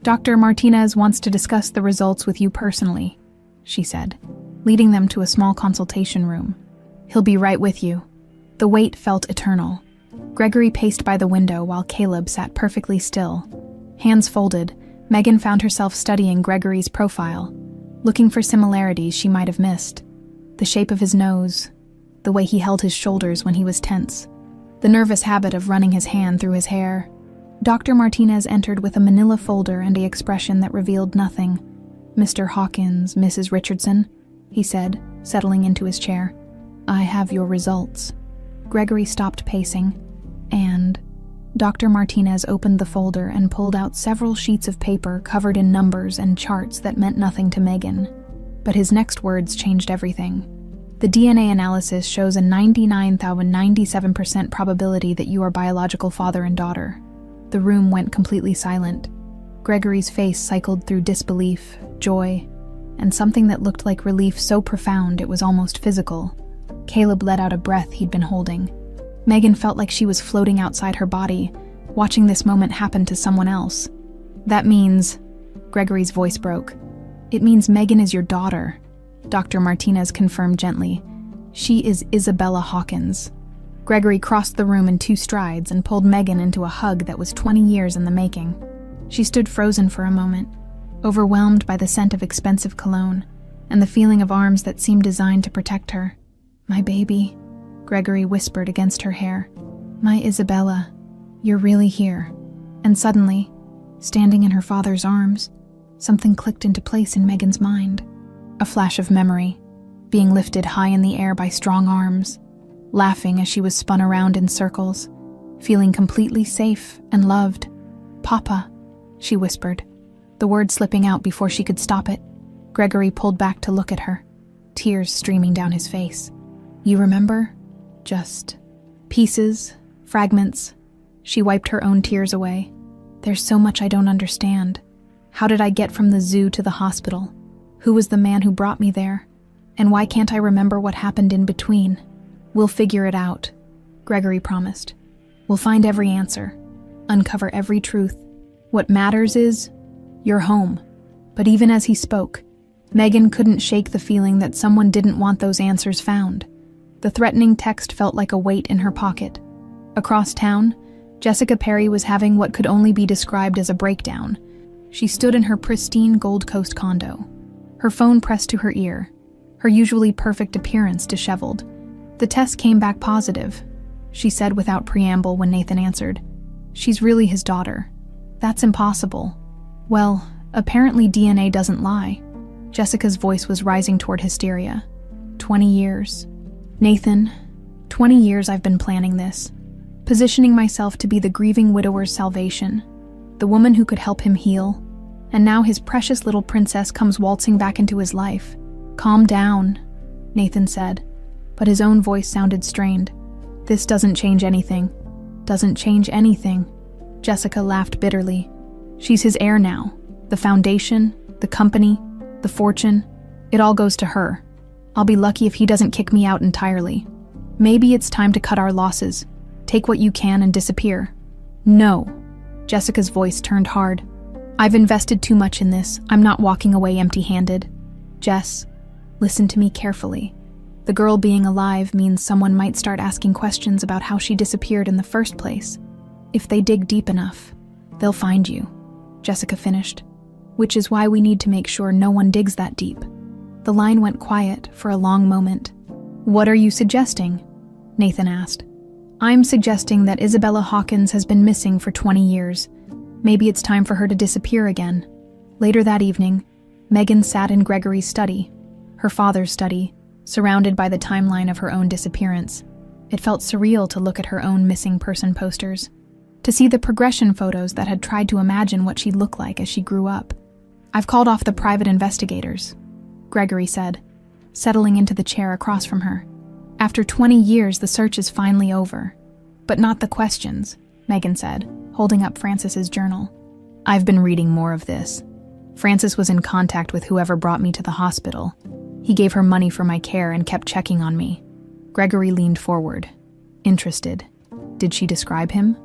"Dr. Martinez wants to discuss the results with you personally," she said, leading them to a small consultation room. "He'll be right with you." The wait felt eternal. Gregory paced by the window while Caleb sat perfectly still. Hands folded, Megan found herself studying Gregory's profile, looking for similarities she might have missed. The shape of his nose, the way he held his shoulders when he was tense, the nervous habit of running his hand through his hair. Dr. Martinez entered with a manila folder and an expression that revealed nothing. "Mr. Hawkins, Mrs. Richardson," he said, settling into his chair. "I have your results." Gregory stopped pacing, and Dr. Martinez opened the folder and pulled out several sheets of paper covered in numbers and charts that meant nothing to Megan. But his next words changed everything. "The DNA analysis shows a 99,097% probability that you are biological father and daughter." The room went completely silent. Gregory's face cycled through disbelief, joy, and something that looked like relief so profound it was almost physical. Caleb let out a breath he'd been holding. Megan felt like she was floating outside her body, watching this moment happen to someone else. "That means," Gregory's voice broke, "it means Megan is your daughter," Dr. Martinez confirmed gently. "She is Isabella Hawkins." Gregory crossed the room in 2 strides and pulled Megan into a hug that was 20 years in the making. She stood frozen for a moment, overwhelmed by the scent of expensive cologne and the feeling of arms that seemed designed to protect her. "My baby," Gregory whispered against her hair. "My Isabella, you're really here." And suddenly, standing in her father's arms, something clicked into place in Megan's mind. A flash of memory, being lifted high in the air by strong arms, laughing as she was spun around in circles, feeling completely safe and loved. "Papa," she whispered, the word slipping out before she could stop it. Gregory pulled back to look at her, tears streaming down his face. "You remember? Just pieces, fragments." She wiped her own tears away. "There's so much I don't understand. How did I get from the zoo to the hospital? Who was the man who brought me there? And why can't I remember what happened in between? We'll figure it out," Gregory promised. "We'll find every answer, uncover every truth. What matters is, you're home." But even as he spoke, Megan couldn't shake the feeling that someone didn't want those answers found. The threatening text felt like a weight in her pocket. Across town, Jessica Perry was having what could only be described as a breakdown. She stood in her pristine Gold Coast condo, her phone pressed to her ear, her usually perfect appearance disheveled. "The test came back positive," she said without preamble when Nathan answered. "She's really his daughter." "That's impossible." "Well, apparently DNA doesn't lie." Jessica's voice was rising toward hysteria. 20 years. "Nathan, 20 years I've been planning this, positioning myself to be the grieving widower's salvation, the woman who could help him heal, and now his precious little princess comes waltzing back into his life." "Calm down," Nathan said, but his own voice sounded strained. "This doesn't change anything. Doesn't change anything. Jessica laughed bitterly. She's his heir now. The foundation, the company, the fortune, it all goes to her. I'll be lucky if he doesn't kick me out entirely. Maybe it's time to cut our losses. Take what you can and disappear. No. Jessica's voice turned hard. I've invested too much in this. I'm not walking away empty-handed. Jess, listen to me carefully. The girl being alive means someone might start asking questions about how she disappeared in the first place. If they dig deep enough, they'll find you, Jessica finished, which is why we need to make sure no one digs that deep. The line went quiet for a long moment. What are you suggesting? Nathan asked. I'm suggesting that Isabella Hawkins has been missing for 20 years. Maybe it's time for her to disappear again. Later that evening, Megan sat in Gregory's study, her father's study, surrounded by the timeline of her own disappearance. It felt surreal to look at her own missing person posters, to see the progression photos that had tried to imagine what she'd look like as she grew up. I've called off the private investigators, Gregory said, settling into the chair across from her. After 20 years, the search is finally over. But not the questions, Megan said, holding up Francis's journal. I've been reading more of this. Francis was in contact with whoever brought me to the hospital. He gave her money for my care and kept checking on me. Gregory leaned forward, interested. Did she describe him?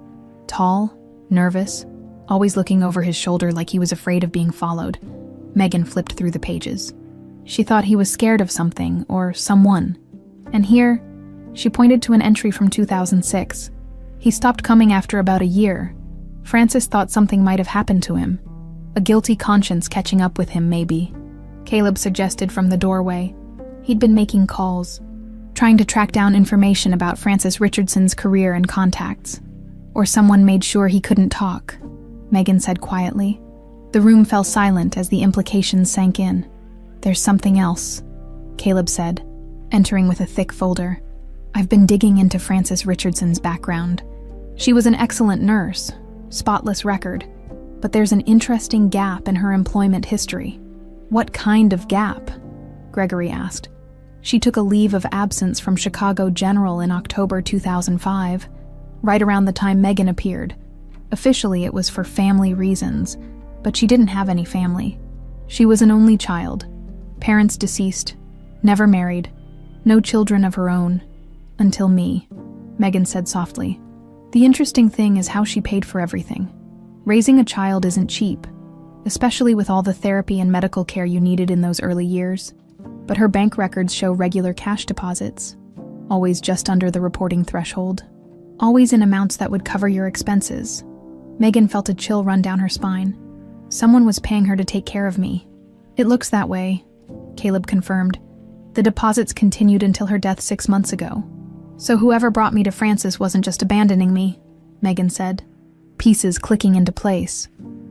Tall, nervous, always looking over his shoulder like he was afraid of being followed. Megan flipped through the pages. She thought he was scared of something or someone. And here, she pointed to an entry from 2006. He stopped coming after about a year. Francis thought something might have happened to him. A guilty conscience catching up with him, maybe. Caleb suggested from the doorway. He'd been making calls, trying to track down information about Francis Richardson's career and contacts. Or someone made sure he couldn't talk, Megan said quietly. The room fell silent as the implications sank in. There's something else, Caleb said, entering with a thick folder. I've been digging into Francis Richardson's background. She was an excellent nurse, spotless record, but there's an interesting gap in her employment history. What kind of gap? Gregory asked. She took a leave of absence from Chicago General in October 2005, right around the time Megan appeared. Officially, it was for family reasons, but she didn't have any family. She was an only child, parents deceased, never married, no children of her own, until me, Megan said softly. The interesting thing is how she paid for everything. Raising a child isn't cheap, especially with all the therapy and medical care you needed in those early years. But her bank records show regular cash deposits, always just under the reporting threshold, always in amounts that would cover your expenses. Megan felt a chill run down her spine. Someone was paying her to take care of me. It looks that way, Caleb confirmed. The deposits continued until her death 6 months ago. So whoever brought me to Francis wasn't just abandoning me, Megan said, pieces clicking into place.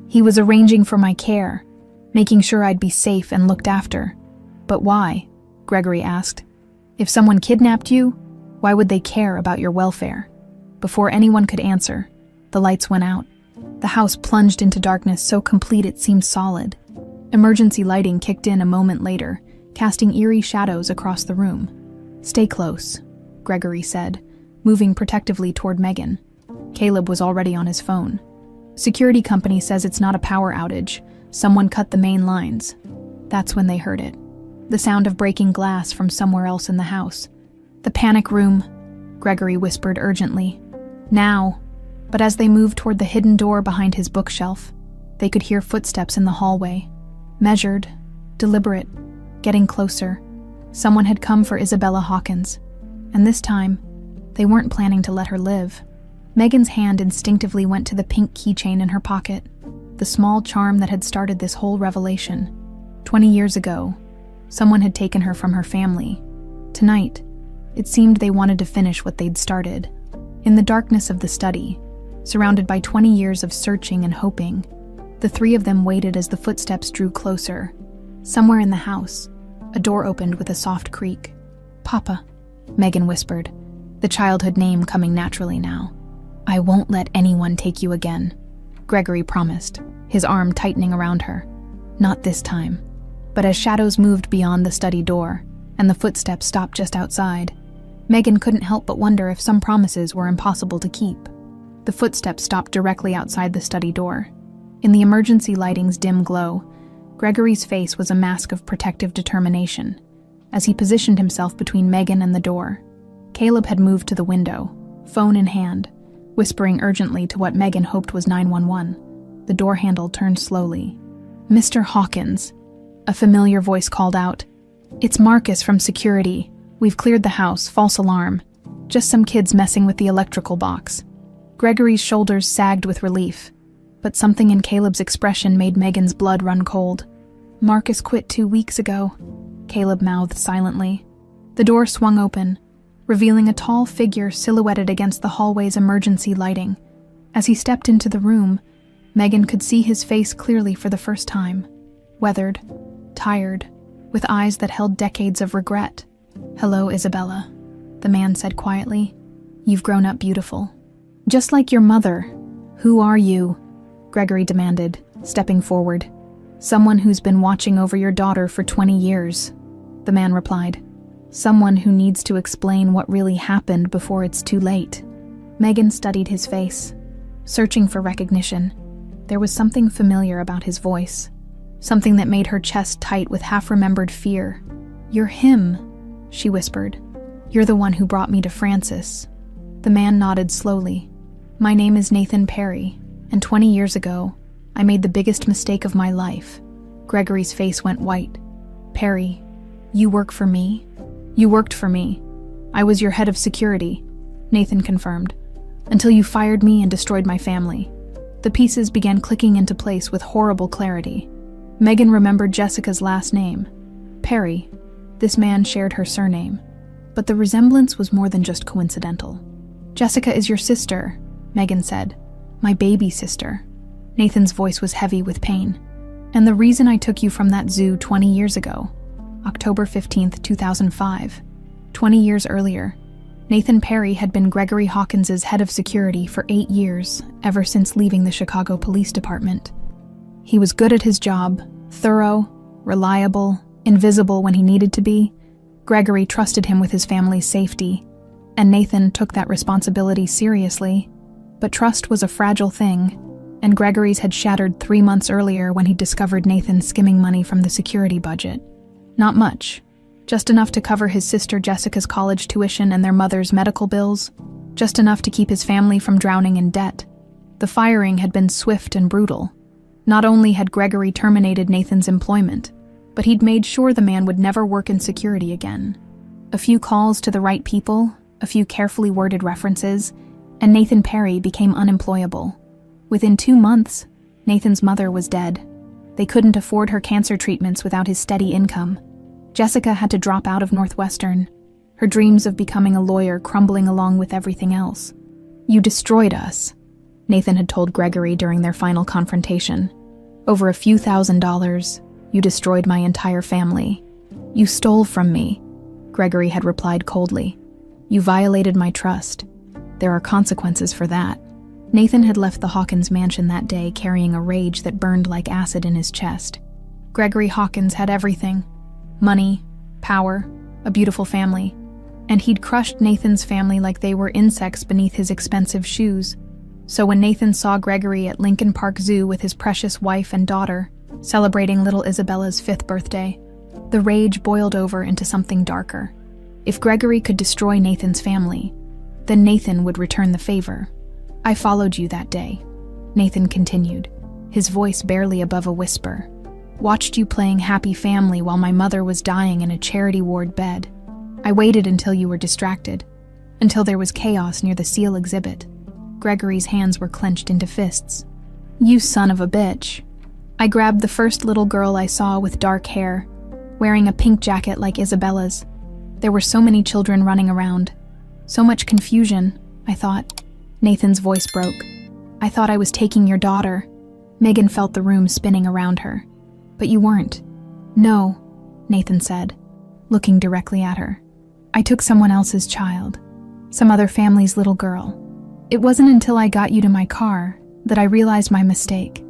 He was arranging for my care, making sure I'd be safe and looked after. But why? Gregory asked. If someone kidnapped you, why would they care about your welfare? Before anyone could answer, the lights went out. The house plunged into darkness so complete it seemed solid. Emergency lighting kicked in a moment later, casting eerie shadows across the room. Stay close, Gregory said, moving protectively toward Megan. Caleb was already on his phone. Security company says it's not a power outage. Someone cut the main lines. That's when they heard it. The sound of breaking glass from somewhere else in the house. The panic room, Gregory whispered urgently. Now. But as they moved toward the hidden door behind his bookshelf, they could hear footsteps in the hallway. Measured, deliberate, getting closer. Someone had come for Isabella Hawkins. And this time, they weren't planning to let her live. Megan's hand instinctively went to the pink keychain in her pocket, the small charm that had started this whole revelation. 20 years ago, someone had taken her from her family. Tonight, it seemed they wanted to finish what they'd started. In the darkness of the study, surrounded by 20 years of searching and hoping, the three of them waited as the footsteps drew closer. Somewhere in the house, a door opened with a soft creak. Papa, Megan whispered, the childhood name coming naturally now. I won't let anyone take you again, Gregory promised, his arm tightening around her. Not this time. But as shadows moved beyond the study door, and the footsteps stopped just outside, Megan couldn't help but wonder if some promises were impossible to keep. The footsteps stopped directly outside the study door. In the emergency lighting's dim glow, Gregory's face was a mask of protective determination. As he positioned himself between Megan and the door, Caleb had moved to the window, phone in hand, whispering urgently to what Megan hoped was 911. The door handle turned slowly. "Mr. Hawkins," a familiar voice called out. "It's Marcus from security. We've cleared the house, false alarm. Just some kids messing with the electrical box." Gregory's shoulders sagged with relief, but something in Caleb's expression made Megan's blood run cold. "Marcus quit 2 weeks ago," Caleb mouthed silently. The door swung open, revealing a tall figure silhouetted against the hallway's emergency lighting. As he stepped into the room, Megan could see his face clearly for the first time. Weathered, tired, with eyes that held decades of regret. "Hello, Isabella," the man said quietly. "You've grown up beautiful. Just like your mother." "Who are you?" Gregory demanded, stepping forward. "Someone who's been watching over your daughter for 20 years, the man replied. "Someone who needs to explain what really happened before it's too late." Megan studied his face, searching for recognition. There was something familiar about his voice, something that made her chest tight with half-remembered fear. "You're him," she whispered. "You're the one who brought me to Francis." The man nodded slowly. "My name is Nathan Perry, and 20 years ago, I made the biggest mistake of my life." Gregory's face went white. "Perry, you work for me?" "You worked for me. I was your head of security," Nathan confirmed, "until you fired me and destroyed my family." The pieces began clicking into place with horrible clarity. Megan remembered Jessica's last name, Perry. This man shared her surname, but the resemblance was more than just coincidental. "Jessica is your sister," Megan said. "My baby sister." Nathan's voice was heavy with pain. "And the reason I took you from that zoo 20 years ago, October 15th, 2005. 20 years earlier, Nathan Perry had been Gregory Hawkins's head of security for 8 years, ever since leaving the Chicago Police Department. He was good at his job, thorough, reliable, invisible when he needed to be. Gregory trusted him with his family's safety, and Nathan took that responsibility seriously. But trust was a fragile thing, and Gregory's had shattered 3 months earlier when he discovered Nathan skimming money from the security budget. Not much, just enough to cover his sister Jessica's college tuition and their mother's medical bills, just enough to keep his family from drowning in debt. The firing had been swift and brutal. Not only had Gregory terminated Nathan's employment, but he'd made sure the man would never work in security again. A few calls to the right people, a few carefully worded references, and Nathan Perry became unemployable. Within 2 months, Nathan's mother was dead. They couldn't afford her cancer treatments without his steady income. Jessica had to drop out of Northwestern, her dreams of becoming a lawyer crumbling along with everything else. "You destroyed us," Nathan had told Gregory during their final confrontation. "Over a few $1,000s, you destroyed my entire family. You stole from me," Gregory had replied coldly. "You violated my trust. There are consequences for that." Nathan had left the Hawkins mansion that day carrying a rage that burned like acid in his chest. Gregory Hawkins had everything: money, power, a beautiful family. And he'd crushed Nathan's family like they were insects beneath his expensive shoes. So when Nathan saw Gregory at Lincoln Park Zoo with his precious wife and daughter, celebrating little Isabella's 5th birthday, the rage boiled over into something darker. If Gregory could destroy Nathan's family, then Nathan would return the favor. "I followed you that day," Nathan continued, his voice barely above a whisper. "Watched you playing happy family while my mother was dying in a charity ward bed. I waited until you were distracted, until there was chaos near the seal exhibit." Gregory's hands were clenched into fists. "You son of a bitch. I grabbed the first little girl I saw with dark hair, wearing a pink jacket like Isabella's. There were so many children running around. So much confusion, I thought." Nathan's voice broke. "I thought I was taking your daughter." Megan felt the room spinning around her. "But you weren't." "No," Nathan said, looking directly at her. "I took someone else's child, some other family's little girl. It wasn't until I got you to my car that I realized my mistake.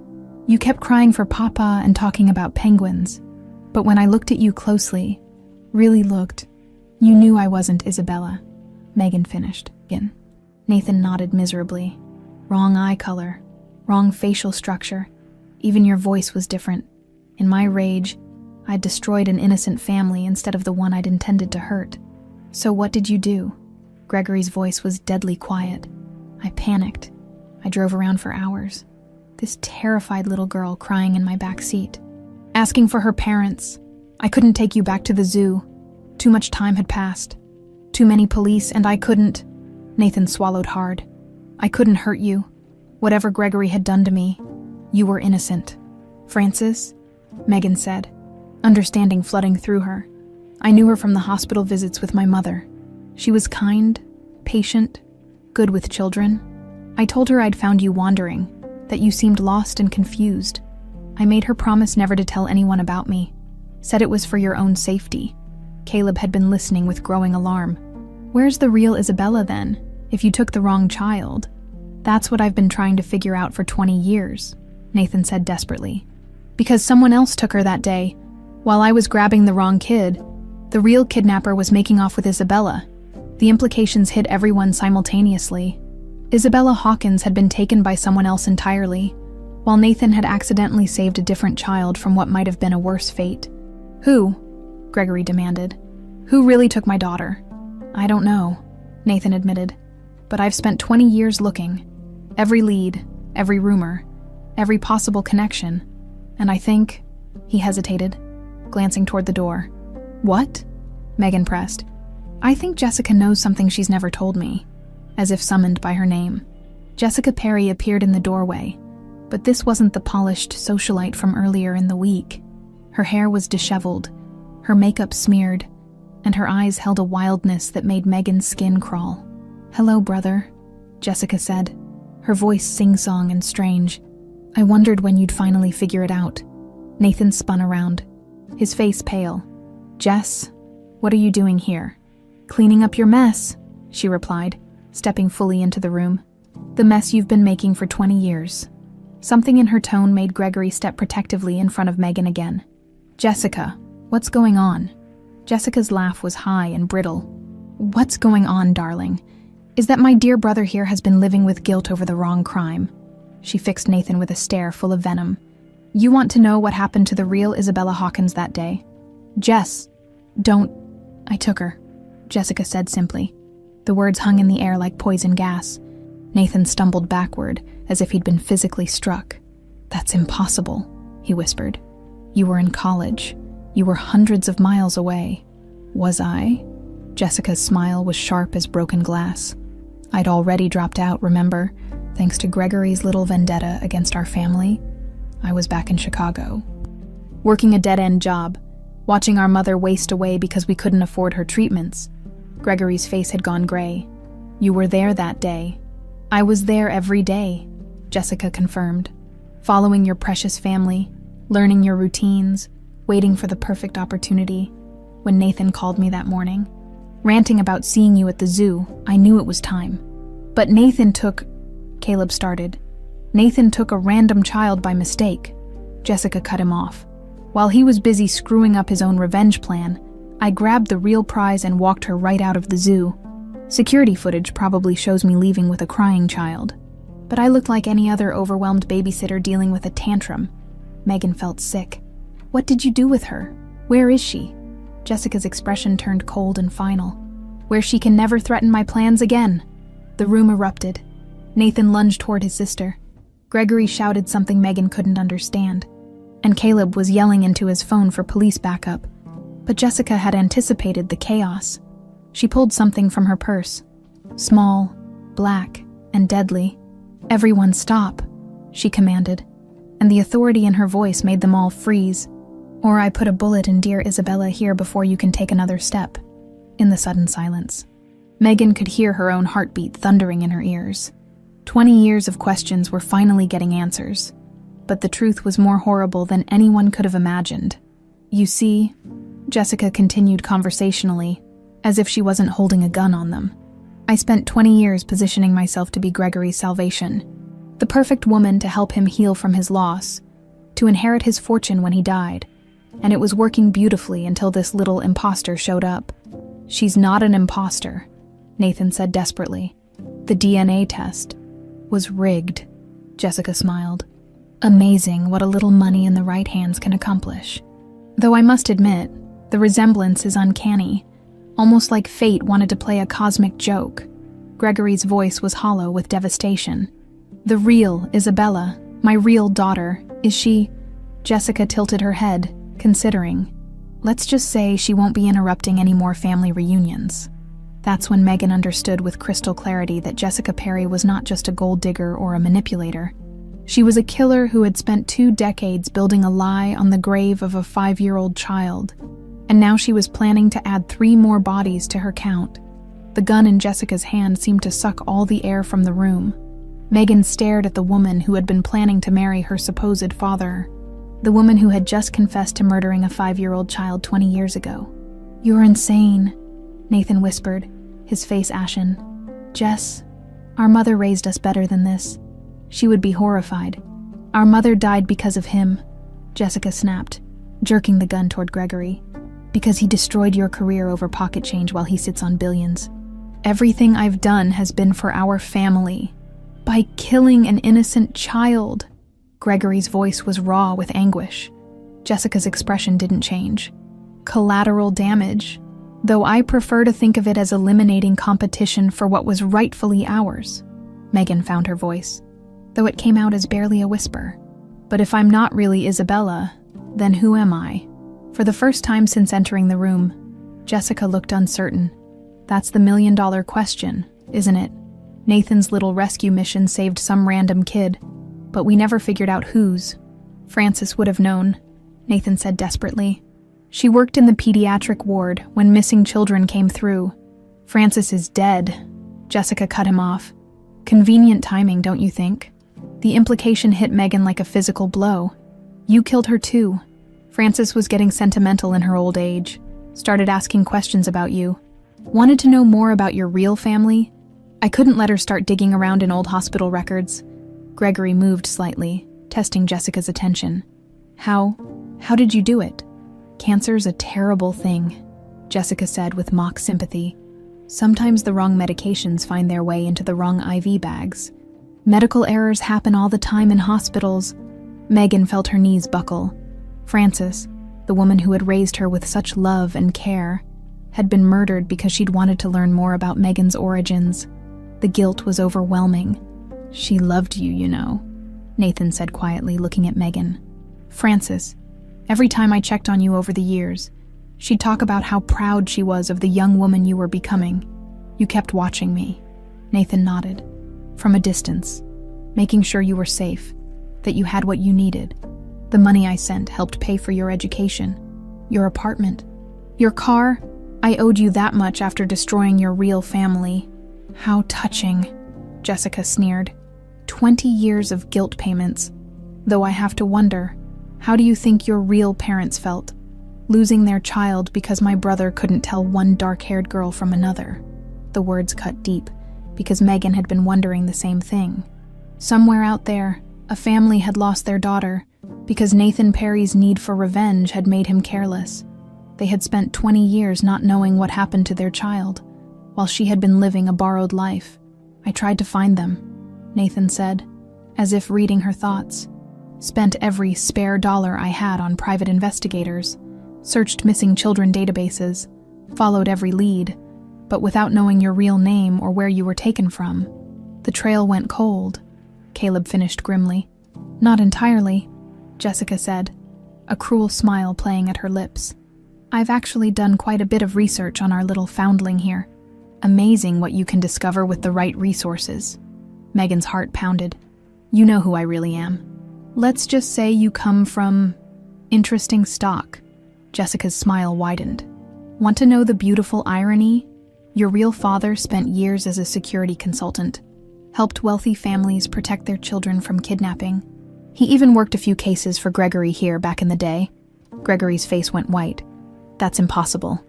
You kept crying for Papa and talking about penguins. But when I looked at you closely, really looked, you knew I wasn't Isabella," Megan finished again. Nathan nodded miserably. Wrong eye color, wrong facial structure. Even your voice was different. In my rage, I'd destroyed an innocent family instead of the one I'd intended to hurt. So what did you do? Gregory's voice was deadly quiet. I panicked. I drove around for hours. This terrified little girl crying in my back seat, asking for her parents. I couldn't take you back to the zoo. Too much time had passed. Too many police, and I couldn't. Nathan swallowed hard. I couldn't hurt you. Whatever Gregory had done to me, you were innocent. Frances, Megan said, understanding flooding through her. I knew her from the hospital visits with my mother. She was kind, patient, good with children. I told her I'd found you wandering, that you seemed lost and confused. I made her promise never to tell anyone about me. Said it was for your own safety. Caleb had been listening with growing alarm. Where's the real Isabella then, if you took the wrong child? That's what I've been trying to figure out for 20 years, Nathan said desperately. Because someone else took her that day. While I was grabbing the wrong kid, the real kidnapper was making off with Isabella. The implications hit everyone simultaneously. Isabella Hawkins had been taken by someone else entirely, while Nathan had accidentally saved a different child from what might have been a worse fate. Who? Gregory demanded. Who really took my daughter? I don't know, Nathan admitted, but I've spent 20 years looking. Every lead, every rumor, every possible connection, and I think, he hesitated, glancing toward the door. What? Megan pressed. I think Jessica knows something she's never told me, as if summoned by her name. Jessica Perry appeared in the doorway, but this wasn't the polished socialite from earlier in the week. Her hair was disheveled, her makeup smeared, and her eyes held a wildness that made Megan's skin crawl. Hello, brother, Jessica said, her voice sing-song and strange. I wondered when you'd finally figure it out. Nathan spun around, his face pale. Jess, what are you doing here? Cleaning up your mess, she replied, stepping fully into the room. The mess you've been making for 20 years. Something in her tone made Gregory step protectively in front of Megan again. Jessica, what's going on? Jessica's laugh was high and brittle. What's going on, darling, is that my dear brother here has been living with guilt over the wrong crime. She fixed Nathan with a stare full of venom. You want to know what happened to the real Isabella Hawkins that day? Jess, don't. I took her, Jessica said simply. The words hung in the air like poison gas. Nathan stumbled backward, as if he'd been physically struck. That's impossible, he whispered. You were in college. You were hundreds of miles away. Was I? Jessica's smile was sharp as broken glass. I'd already dropped out, remember, thanks to Gregory's little vendetta against our family. I was back in Chicago, working a dead-end job, watching our mother waste away because we couldn't afford her treatments. Gregory's face had gone gray. You were there that day. I was there every day, Jessica confirmed, following your precious family, learning your routines, waiting for the perfect opportunity. When Nathan called me that morning, ranting about seeing you at the zoo, I knew it was time. But Caleb started. Nathan took a random child by mistake. Jessica cut him off. While he was busy screwing up his own revenge plan, I grabbed the real prize and walked her right out of the zoo. Security footage probably shows me leaving with a crying child. But I looked like any other overwhelmed babysitter dealing with a tantrum. Megan felt sick. What did you do with her? Where is she? Jessica's expression turned cold and final. Where she can never threaten my plans again. The room erupted. Nathan lunged toward his sister. Gregory shouted something Megan couldn't understand, and Caleb was yelling into his phone for police backup. But Jessica had anticipated the chaos. She pulled something from her purse. Small, black, and deadly. Everyone stop, she commanded, and the authority in her voice made them all freeze. Or I put a bullet in dear Isabella here before you can take another step. In the sudden silence, Megan could hear her own heartbeat thundering in her ears. 20 years of questions were finally getting answers. But the truth was more horrible than anyone could have imagined. You see, Jessica continued conversationally, as if she wasn't holding a gun on them. I spent 20 years positioning myself to be Gregory's salvation, the perfect woman to help him heal from his loss, to inherit his fortune when he died, and it was working beautifully until this little imposter showed up. She's not an imposter, Nathan said desperately. The DNA test. Was rigged, Jessica smiled. Amazing what a little money in the right hands can accomplish. Though I must admit, the resemblance is uncanny, almost like fate wanted to play a cosmic joke. Gregory's voice was hollow with devastation. The real Isabella, my real daughter, is she? Jessica tilted her head, considering. Let's just say she won't be interrupting any more family reunions. That's when Megan understood with crystal clarity that Jessica Perry was not just a gold digger or a manipulator. She was a killer who had spent 2 decades building a lie on the grave of a 5-year-old child, and now she was planning to add 3 more bodies to her count. The gun in Jessica's hand seemed to suck all the air from the room. Megan stared at the woman who had been planning to marry her supposed father, the woman who had just confessed to murdering a 5-year-old child 20 years ago. "You're insane," Nathan whispered, his face ashen. "Jess, our mother raised us better than this. She would be horrified. Our mother died because of him," Jessica snapped, jerking the gun toward Gregory. "Because he destroyed your career over pocket change while he sits on billions. Everything I've done has been for our family. By killing an innocent child." Gregory's voice was raw with anguish. Jessica's expression didn't change. "Collateral damage, though I prefer to think of it as eliminating competition for what was rightfully ours." Megan found her voice, though it came out as barely a whisper. "But if I'm not really Isabella, then who am I?" For the first time since entering the room, Jessica looked uncertain. "That's the $1,000,000 question, isn't it? Nathan's little rescue mission saved some random kid, but we never figured out whose." "Frances would have known," Nathan said desperately. "She worked in the pediatric ward when missing children came through." "Frances is dead," Jessica cut him off. "Convenient timing, don't you think?" The implication hit Megan like a physical blow. "You killed her too." Frances was getting sentimental in her old age, started asking questions about you. "Wanted to know more about your real family?" I couldn't let her start digging around in old hospital records. Gregory moved slightly, testing Jessica's attention. How did you do it?" "Cancer's a terrible thing," Jessica said with mock sympathy. "Sometimes the wrong medications find their way into the wrong IV bags. Medical errors happen all the time in hospitals." Megan felt her knees buckle. Frances, the woman who had raised her with such love and care, had been murdered because she'd wanted to learn more about Megan's origins. The guilt was overwhelming. "She loved you, you know," Nathan said quietly, looking at Megan. "Frances, every time I checked on you over the years, she'd talk about how proud she was of the young woman you were becoming. You kept watching me." Nathan nodded. "From a distance, making sure you were safe, that you had what you needed. The money I sent helped pay for your education, your apartment, your car. I owed you that much after destroying your real family." "How touching," Jessica sneered. 20 years of guilt payments. Though I have to wonder, how do you think your real parents felt? Losing their child because my brother couldn't tell one dark-haired girl from another. The words cut deep, because Megan had been wondering the same thing. Somewhere out there, a family had lost their daughter, because Nathan Perry's need for revenge had made him careless. They had spent 20 years not knowing what happened to their child, while she had been living a borrowed life. "I tried to find them," Nathan said, as if reading her thoughts. "Spent every spare dollar I had on private investigators, searched missing children databases, followed every lead, but without knowing your real name or where you were taken from. The trail went cold," Caleb finished grimly. "Not entirely," Jessica said, a cruel smile playing at her lips. "I've actually done quite a bit of research on our little foundling here. Amazing what you can discover with the right resources." Megan's heart pounded. "You know who I really am. Let's just say you come from interesting stock." Jessica's smile widened. "Want to know the beautiful irony? Your real father spent years as a security consultant, helped wealthy families protect their children from kidnapping. He even worked a few cases for Gregory here back in the day." Gregory's face went white. "That's impossible."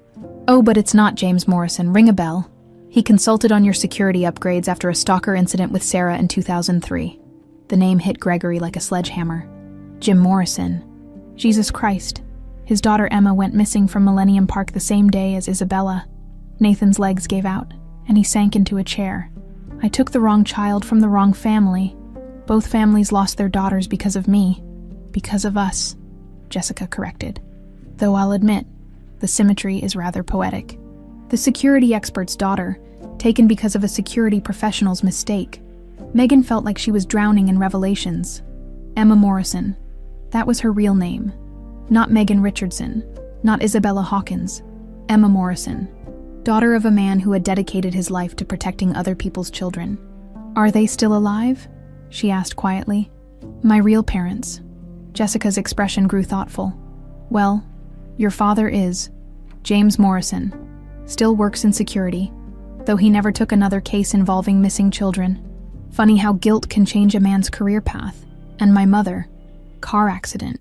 "Oh, but it's not James Morrison. Ring a bell. He consulted on your security upgrades after a stalker incident with Sarah in 2003. The name hit Gregory like a sledgehammer. Jim Morrison. Jesus Christ. His daughter Emma went missing from Millennium Park the same day as Isabella. Nathan's legs gave out, and he sank into a chair. I took the wrong child from the wrong family. Both families lost their daughters because of me. Because of us, Jessica corrected. Though I'll admit, the symmetry is rather poetic. The security expert's daughter, taken because of a security professional's mistake. Megan felt like she was drowning in revelations. Emma Morrison. That was her real name. Not Megan Richardson. Not Isabella Hawkins. Emma Morrison. Daughter of a man who had dedicated his life to protecting other people's children. Are they still alive? She asked quietly. My real parents. Jessica's expression grew thoughtful. Well, your father is James Morrison. Still works in security, though he never took another case involving missing children. Funny how guilt can change a man's career path. And my mother. Car accident.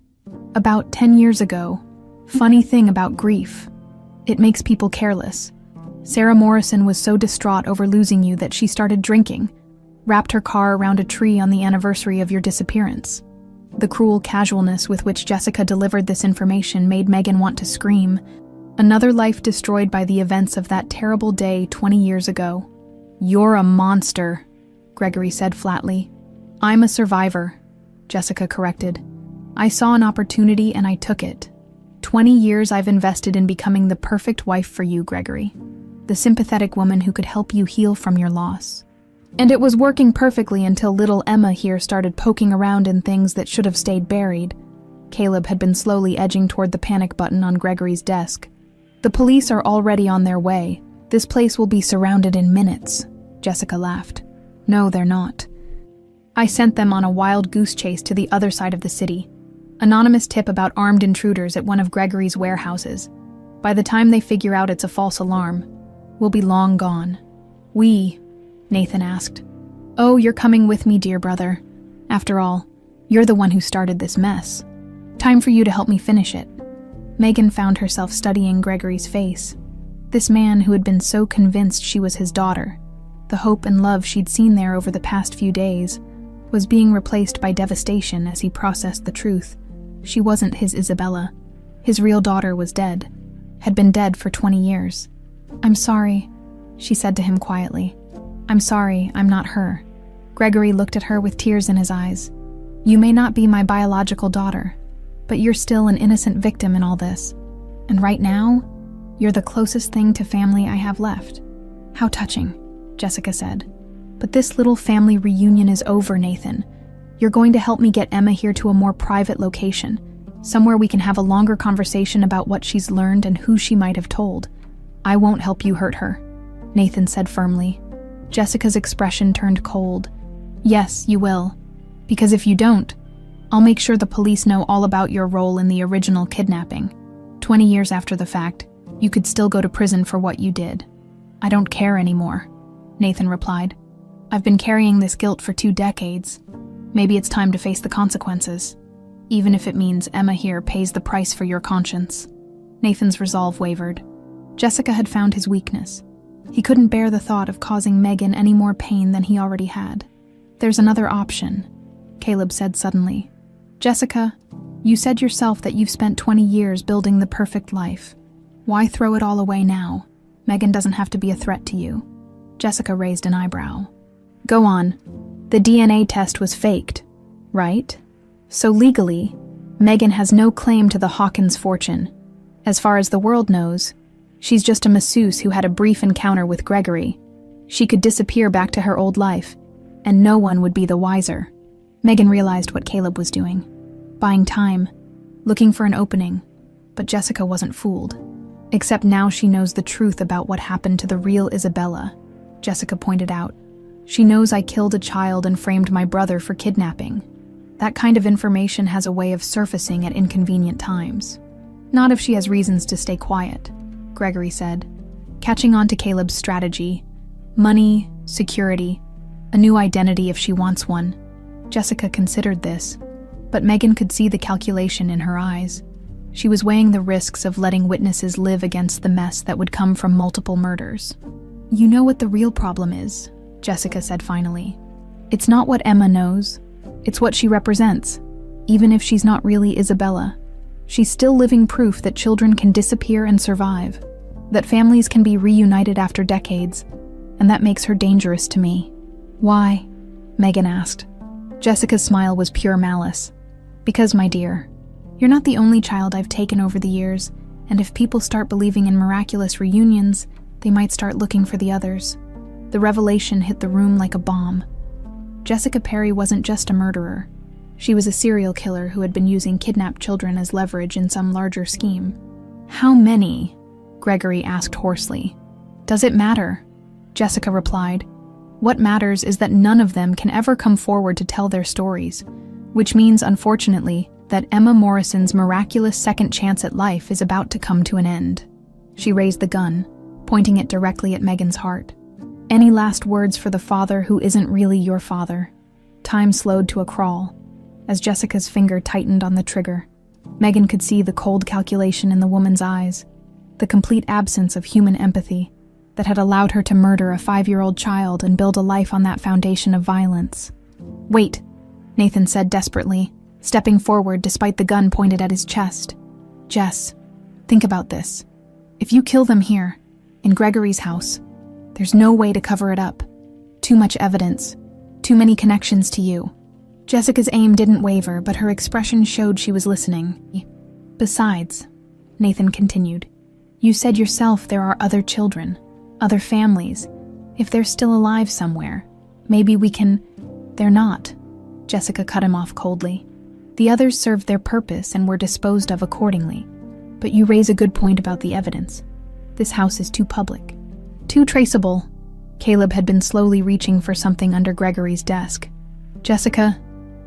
About 10 years ago. Funny thing about grief. It makes people careless. Sarah Morrison was so distraught over losing you that she started drinking, wrapped her car around a tree on the anniversary of your disappearance. The cruel casualness with which Jessica delivered this information made Megan want to scream. Another life destroyed by the events of that terrible day 20 years ago. You're a monster, Gregory said flatly. I'm a survivor, Jessica corrected. I saw an opportunity and I took it. 20 years I've invested in becoming the perfect wife for you, Gregory. The sympathetic woman who could help you heal from your loss. And it was working perfectly until little Emma here started poking around in things that should have stayed buried. Caleb had been slowly edging toward the panic button on Gregory's desk. The police are already on their way. This place will be surrounded in minutes, Jessica laughed. No, they're not. I sent them on a wild goose chase to the other side of the city. Anonymous tip about armed intruders at one of Gregory's warehouses. By the time they figure out it's a false alarm, we'll be long gone. We, Nathan asked. Oh, you're coming with me, dear brother. After all, you're the one who started this mess. Time for you to help me finish it. Megan found herself studying Gregory's face. This man who had been so convinced she was his daughter, the hope and love she'd seen there over the past few days, was being replaced by devastation as he processed the truth. She wasn't his Isabella. His real daughter was dead, had been dead for 20 years. I'm sorry, she said to him quietly. I'm sorry, I'm not her. Gregory looked at her with tears in his eyes. You may not be my biological daughter, but you're still an innocent victim in all this. And right now, you're the closest thing to family I have left. How touching, Jessica said. But this little family reunion is over, Nathan. You're going to help me get Emma here to a more private location, somewhere we can have a longer conversation about what she's learned and who she might have told. I won't help you hurt her, Nathan said firmly. Jessica's expression turned cold. Yes, you will. Because if you don't, I'll make sure the police know all about your role in the original kidnapping. 20 years after the fact, you could still go to prison for what you did. I don't care anymore, Nathan replied. I've been carrying this guilt for 2 decades. Maybe it's time to face the consequences, even if it means Emma here pays the price for your conscience. Nathan's resolve wavered. Jessica had found his weakness. He couldn't bear the thought of causing Megan any more pain than he already had. There's another option, Caleb said suddenly. Jessica, you said yourself that you've spent 20 years building the perfect life. Why throw it all away now? Megan doesn't have to be a threat to you. Jessica raised an eyebrow. Go on. The DNA test was faked, right? So legally, Megan has no claim to the Hawkins fortune. As far as the world knows, she's just a masseuse who had a brief encounter with Gregory. She could disappear back to her old life, and no one would be the wiser. Megan realized what Caleb was doing. Buying time, looking for an opening, but Jessica wasn't fooled. Except now she knows the truth about what happened to the real Isabella, Jessica pointed out. She knows I killed a child and framed my brother for kidnapping. That kind of information has a way of surfacing at inconvenient times. Not if she has reasons to stay quiet, Gregory said, catching on to Caleb's strategy. Money, security, a new identity if she wants one. Jessica considered this, but Megan could see the calculation in her eyes. She was weighing the risks of letting witnesses live against the mess that would come from multiple murders. You know what the real problem is, Jessica said finally. It's not what Emma knows. It's what she represents. Even if she's not really Isabella, she's still living proof that children can disappear and survive, that families can be reunited after decades, and that makes her dangerous to me. Why? Megan asked. Jessica's smile was pure malice. Because, my dear, you're not the only child I've taken over the years, and if people start believing in miraculous reunions, they might start looking for the others. The revelation hit the room like a bomb. Jessica Perry wasn't just a murderer. She was a serial killer who had been using kidnapped children as leverage in some larger scheme. How many? Gregory asked hoarsely. Does it matter? Jessica replied. What matters is that none of them can ever come forward to tell their stories, which means, unfortunately, that Emma Morrison's miraculous second chance at life is about to come to an end. She raised the gun, pointing it directly at Megan's heart. Any last words for the father who isn't really your father? Time slowed to a crawl. As Jessica's finger tightened on the trigger, Megan could see the cold calculation in the woman's eyes, the complete absence of human empathy that had allowed her to murder a 5-year-old child and build a life on that foundation of violence. Wait, Nathan said desperately, stepping forward despite the gun pointed at his chest. Jess, think about this. If you kill them here, in Gregory's house, there's no way to cover it up. Too much evidence, too many connections to you. Jessica's aim didn't waver, but her expression showed she was listening. Besides, Nathan continued, you said yourself there are other children, other families. If they're still alive somewhere, maybe we can... They're not. Jessica cut him off coldly. The others served their purpose and were disposed of accordingly. But you raise a good point about the evidence. This house is too public, too traceable. Caleb had been slowly reaching for something under Gregory's desk. Jessica,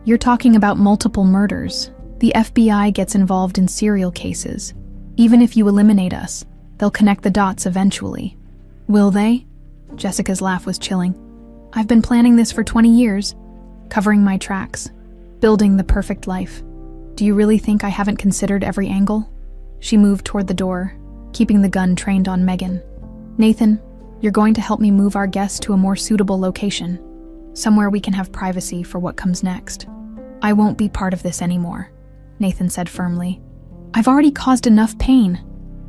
you're talking about multiple murders. The FBI gets involved in serial cases. Even if you eliminate us, they'll connect the dots eventually. Will they? Jessica's laugh was chilling. I've been planning this for 20 years, covering my tracks, building the perfect life. Do you really think I haven't considered every angle? She moved toward the door, keeping the gun trained on Megan. Nathan, you're going to help me move our guests to a more suitable location, somewhere we can have privacy for what comes next. I won't be part of this anymore, Nathan said firmly. I've already caused enough pain.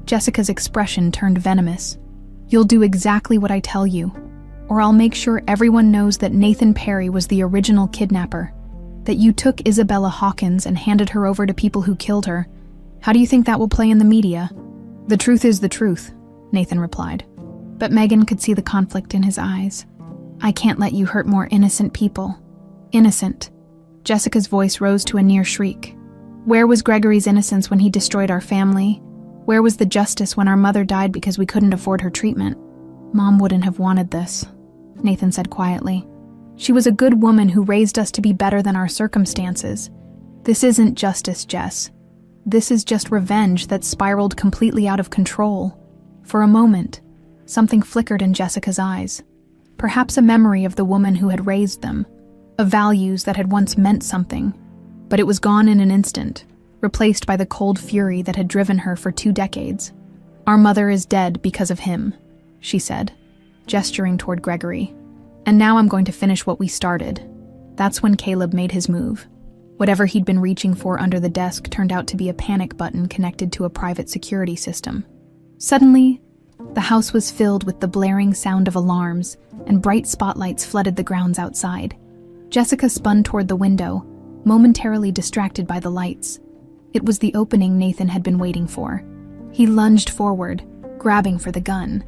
Jessica's expression turned venomous. You'll do exactly what I tell you, or I'll make sure everyone knows that Nathan Perry was the original kidnapper, that you took Isabella Hawkins and handed her over to people who killed her. How do you think that will play in the media? The truth is the truth, Nathan replied. But Megan could see the conflict in his eyes. I can't let you hurt more innocent people. Innocent. Jessica's voice rose to a near shriek. Where was Gregory's innocence when he destroyed our family? Where was the justice when our mother died because we couldn't afford her treatment? Mom wouldn't have wanted this, Nathan said quietly. She was a good woman who raised us to be better than our circumstances. This isn't justice, Jess. This is just revenge that spiraled completely out of control. For a moment, something flickered in Jessica's eyes. Perhaps a memory of the woman who had raised them, of values that had once meant something. But it was gone in an instant, replaced by the cold fury that had driven her for 2 decades. Our mother is dead because of him, she said, gesturing toward Gregory. And now I'm going to finish what we started. That's when Caleb made his move. Whatever he'd been reaching for under the desk turned out to be a panic button connected to a private security system. Suddenly, the house was filled with the blaring sound of alarms, and bright spotlights flooded the grounds outside. Jessica spun toward the window, momentarily distracted by the lights. It was the opening Nathan had been waiting for. He lunged forward, grabbing for the gun.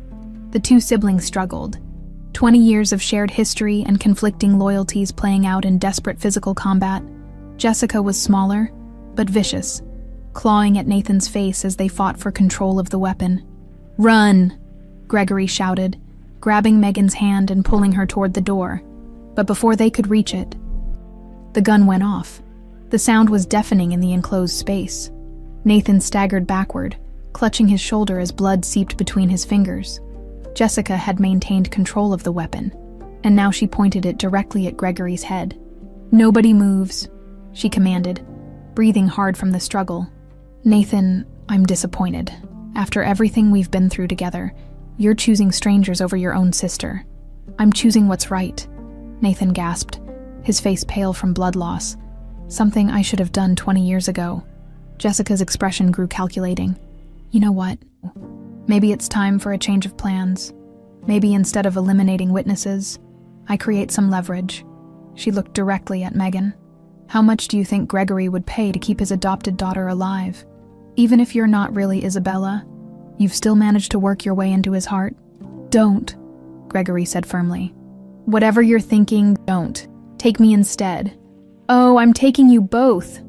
The 2 siblings struggled. 20 years of shared history and conflicting loyalties playing out in desperate physical combat. Jessica was smaller, but vicious, clawing at Nathan's face as they fought for control of the weapon. Run! Gregory shouted, grabbing Megan's hand and pulling her toward the door. But before they could reach it, the gun went off. The sound was deafening in the enclosed space. Nathan staggered backward, clutching his shoulder as blood seeped between his fingers. Jessica had maintained control of the weapon, and now she pointed it directly at Gregory's head. Nobody moves, she commanded, breathing hard from the struggle. Nathan, I'm disappointed. After everything we've been through together, you're choosing strangers over your own sister. I'm choosing what's right, Nathan gasped, his face pale from blood loss. Something I should have done 20 years ago. Jessica's expression grew calculating. You know what? Maybe it's time for a change of plans. Maybe instead of eliminating witnesses, I create some leverage. She looked directly at Megan. How much do you think Gregory would pay to keep his adopted daughter alive? Even if you're not really Isabella, you've still managed to work your way into his heart. Don't, Gregory said firmly. Whatever you're thinking, don't. Take me instead. Oh, I'm taking you both,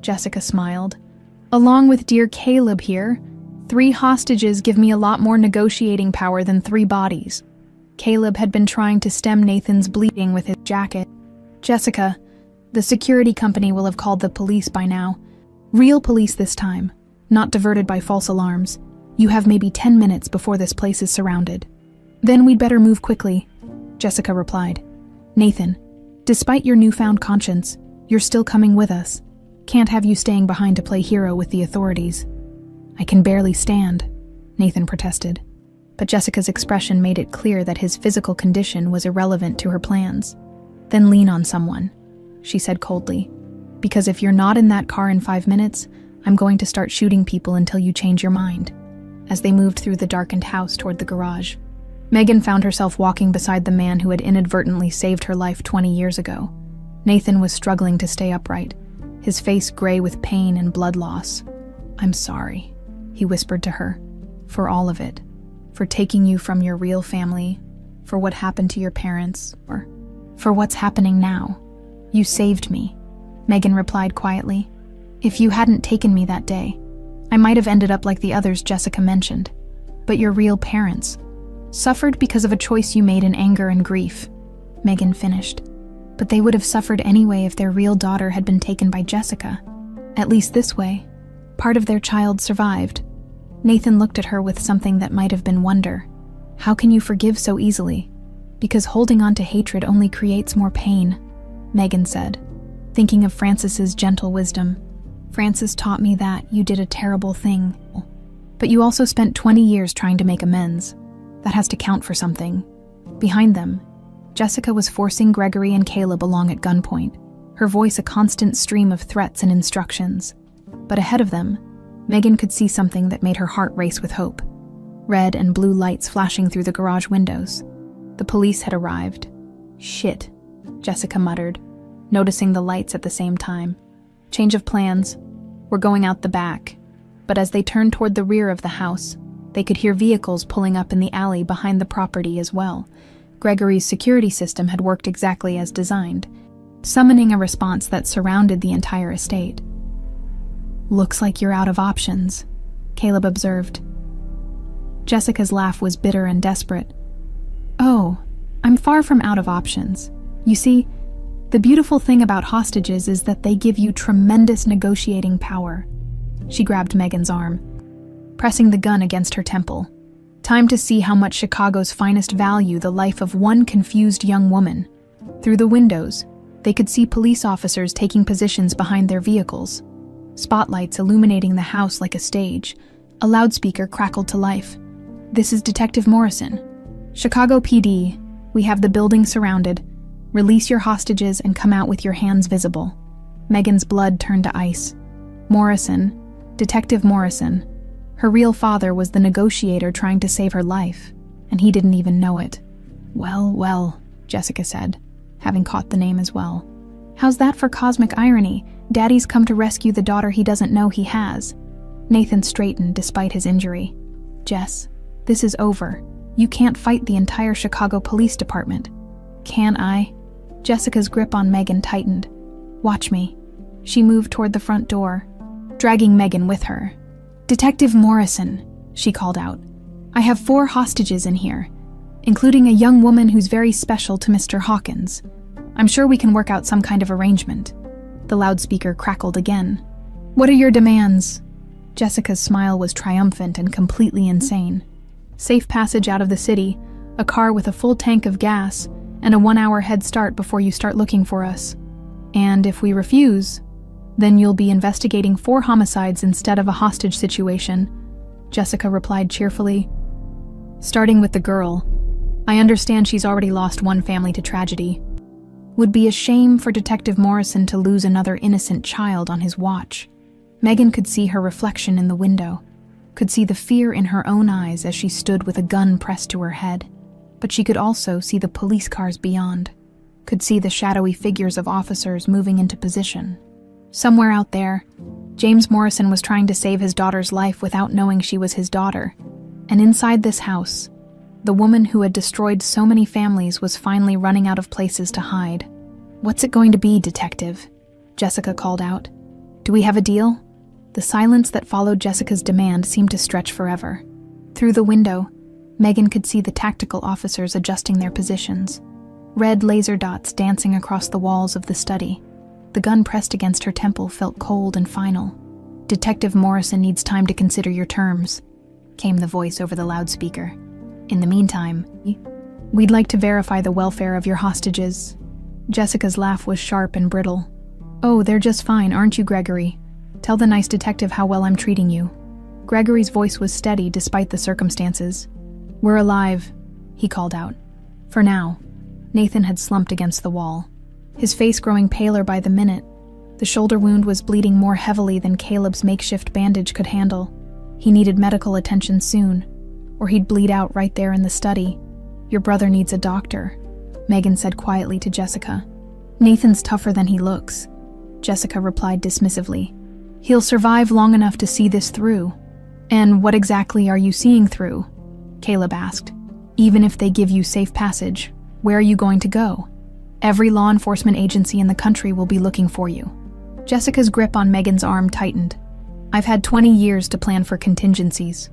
Jessica smiled. Along with dear Caleb here, 3 hostages give me a lot more negotiating power than 3 bodies. Caleb had been trying to stem Nathan's bleeding with his jacket. Jessica, the security company will have called the police by now. Real police this time, not diverted by false alarms. You have maybe 10 minutes before this place is surrounded. Then we'd better move quickly, Jessica replied. Nathan, despite your newfound conscience, you're still coming with us. Can't have you staying behind to play hero with the authorities. I can barely stand, Nathan protested. But Jessica's expression made it clear that his physical condition was irrelevant to her plans. Then lean on someone, she said coldly. Because if you're not in that car in 5 minutes, I'm going to start shooting people until you change your mind. As they moved through the darkened house toward the garage, Megan found herself walking beside the man who had inadvertently saved her life 20 years ago. Nathan was struggling to stay upright, his face gray with pain and blood loss. I'm sorry, he whispered to her, for all of it. For taking you from your real family, for what happened to your parents, or for what's happening now. You saved me, Megan replied quietly. If you hadn't taken me that day, I might have ended up like the others Jessica mentioned. But your real parents suffered because of a choice you made in anger and grief, Megan finished. But they would have suffered anyway if their real daughter had been taken by Jessica. At least this way, part of their child survived. Nathan looked at her with something that might have been wonder. How can you forgive so easily? Because holding on to hatred only creates more pain, Megan said, thinking of Frances's gentle wisdom. Frances taught me that you did a terrible thing, but you also spent 20 years trying to make amends. That has to count for something. Behind them, Jessica was forcing Gregory and Caleb along at gunpoint, her voice a constant stream of threats and instructions. But ahead of them, Megan could see something that made her heart race with hope. Red and blue lights flashing through the garage windows. The police had arrived. Shit, Jessica muttered, noticing the lights at the same time. Change of plans. We're going out the back. But as they turned toward the rear of the house, they could hear vehicles pulling up in the alley behind the property as well. Gregory's security system had worked exactly as designed, summoning a response that surrounded the entire estate. Looks like you're out of options, Caleb observed. Jessica's laugh was bitter and desperate. Oh, I'm far from out of options. You see, the beautiful thing about hostages is that they give you tremendous negotiating power. She grabbed Megan's arm, pressing the gun against her temple. Time to see how much Chicago's finest value the life of one confused young woman. Through the windows, they could see police officers taking positions behind their vehicles. Spotlights illuminating the house like a stage. A loudspeaker crackled to life. This is Detective Morrison. Chicago PD, we have the building surrounded. Release your hostages and come out with your hands visible. Megan's blood turned to ice. Morrison, Detective Morrison. Her real father was the negotiator trying to save her life, and he didn't even know it. Well, Jessica said, having caught the name as well. How's that for cosmic irony? Daddy's come to rescue the daughter he doesn't know he has. Nathan straightened despite his injury. Jess, this is over. You can't fight the entire Chicago Police Department. Can I? Jessica's grip on Megan tightened. Watch me. She moved toward the front door, dragging Megan with her. Detective Morrison, she called out. I have 4 hostages in here, including a young woman who's very special to Mr. Hawkins. I'm sure we can work out some kind of arrangement. The loudspeaker crackled again. What are your demands? Jessica's smile was triumphant and completely insane. Safe passage out of the city, a car with a full tank of gas, and a 1-hour head start before you start looking for us. And if we refuse, then you'll be investigating 4 homicides instead of a hostage situation, Jessica replied cheerfully. Starting with the girl, I understand she's already lost one family to tragedy. Would be a shame for Detective Morrison to lose another innocent child on his watch. Megan could see her reflection in the window, could see the fear in her own eyes as she stood with a gun pressed to her head. but she could also see the police cars beyond, could see the shadowy figures of officers moving into position. Somewhere out there, James Morrison was trying to save his daughter's life without knowing she was his daughter. And inside this house, the woman who had destroyed so many families was finally running out of places to hide. "What's it going to be, detective?" Jessica called out. "Do we have a deal?" The silence that followed Jessica's demand seemed to stretch forever. Through the window, Megan could see the tactical officers adjusting their positions, red laser dots dancing across the walls of the study. The gun pressed against her temple felt cold and final. "Detective Morrison needs time to consider your terms," came the voice over the loudspeaker. "In the meantime, we'd like to verify the welfare of your hostages." Jessica's laugh was sharp and brittle. "Oh, they're just fine, aren't you, Gregory? Tell the nice detective how well I'm treating you." Gregory's voice was steady despite the circumstances. "We're alive," he called out. For now. Nathan had slumped against the wall, his face growing paler by the minute. The shoulder wound was bleeding more heavily than Caleb's makeshift bandage could handle. He needed medical attention soon, or he'd bleed out right there in the study. "Your brother needs a doctor," Megan said quietly to Jessica. "Nathan's tougher than he looks," Jessica replied dismissively. "He'll survive long enough to see this through." "And what exactly are you seeing through?" Caleb asked. "Even if they give you safe passage, where are you going to go? Every law enforcement agency in the country will be looking for you." Jessica's grip on Megan's arm tightened. "I've had 20 years to plan for contingencies.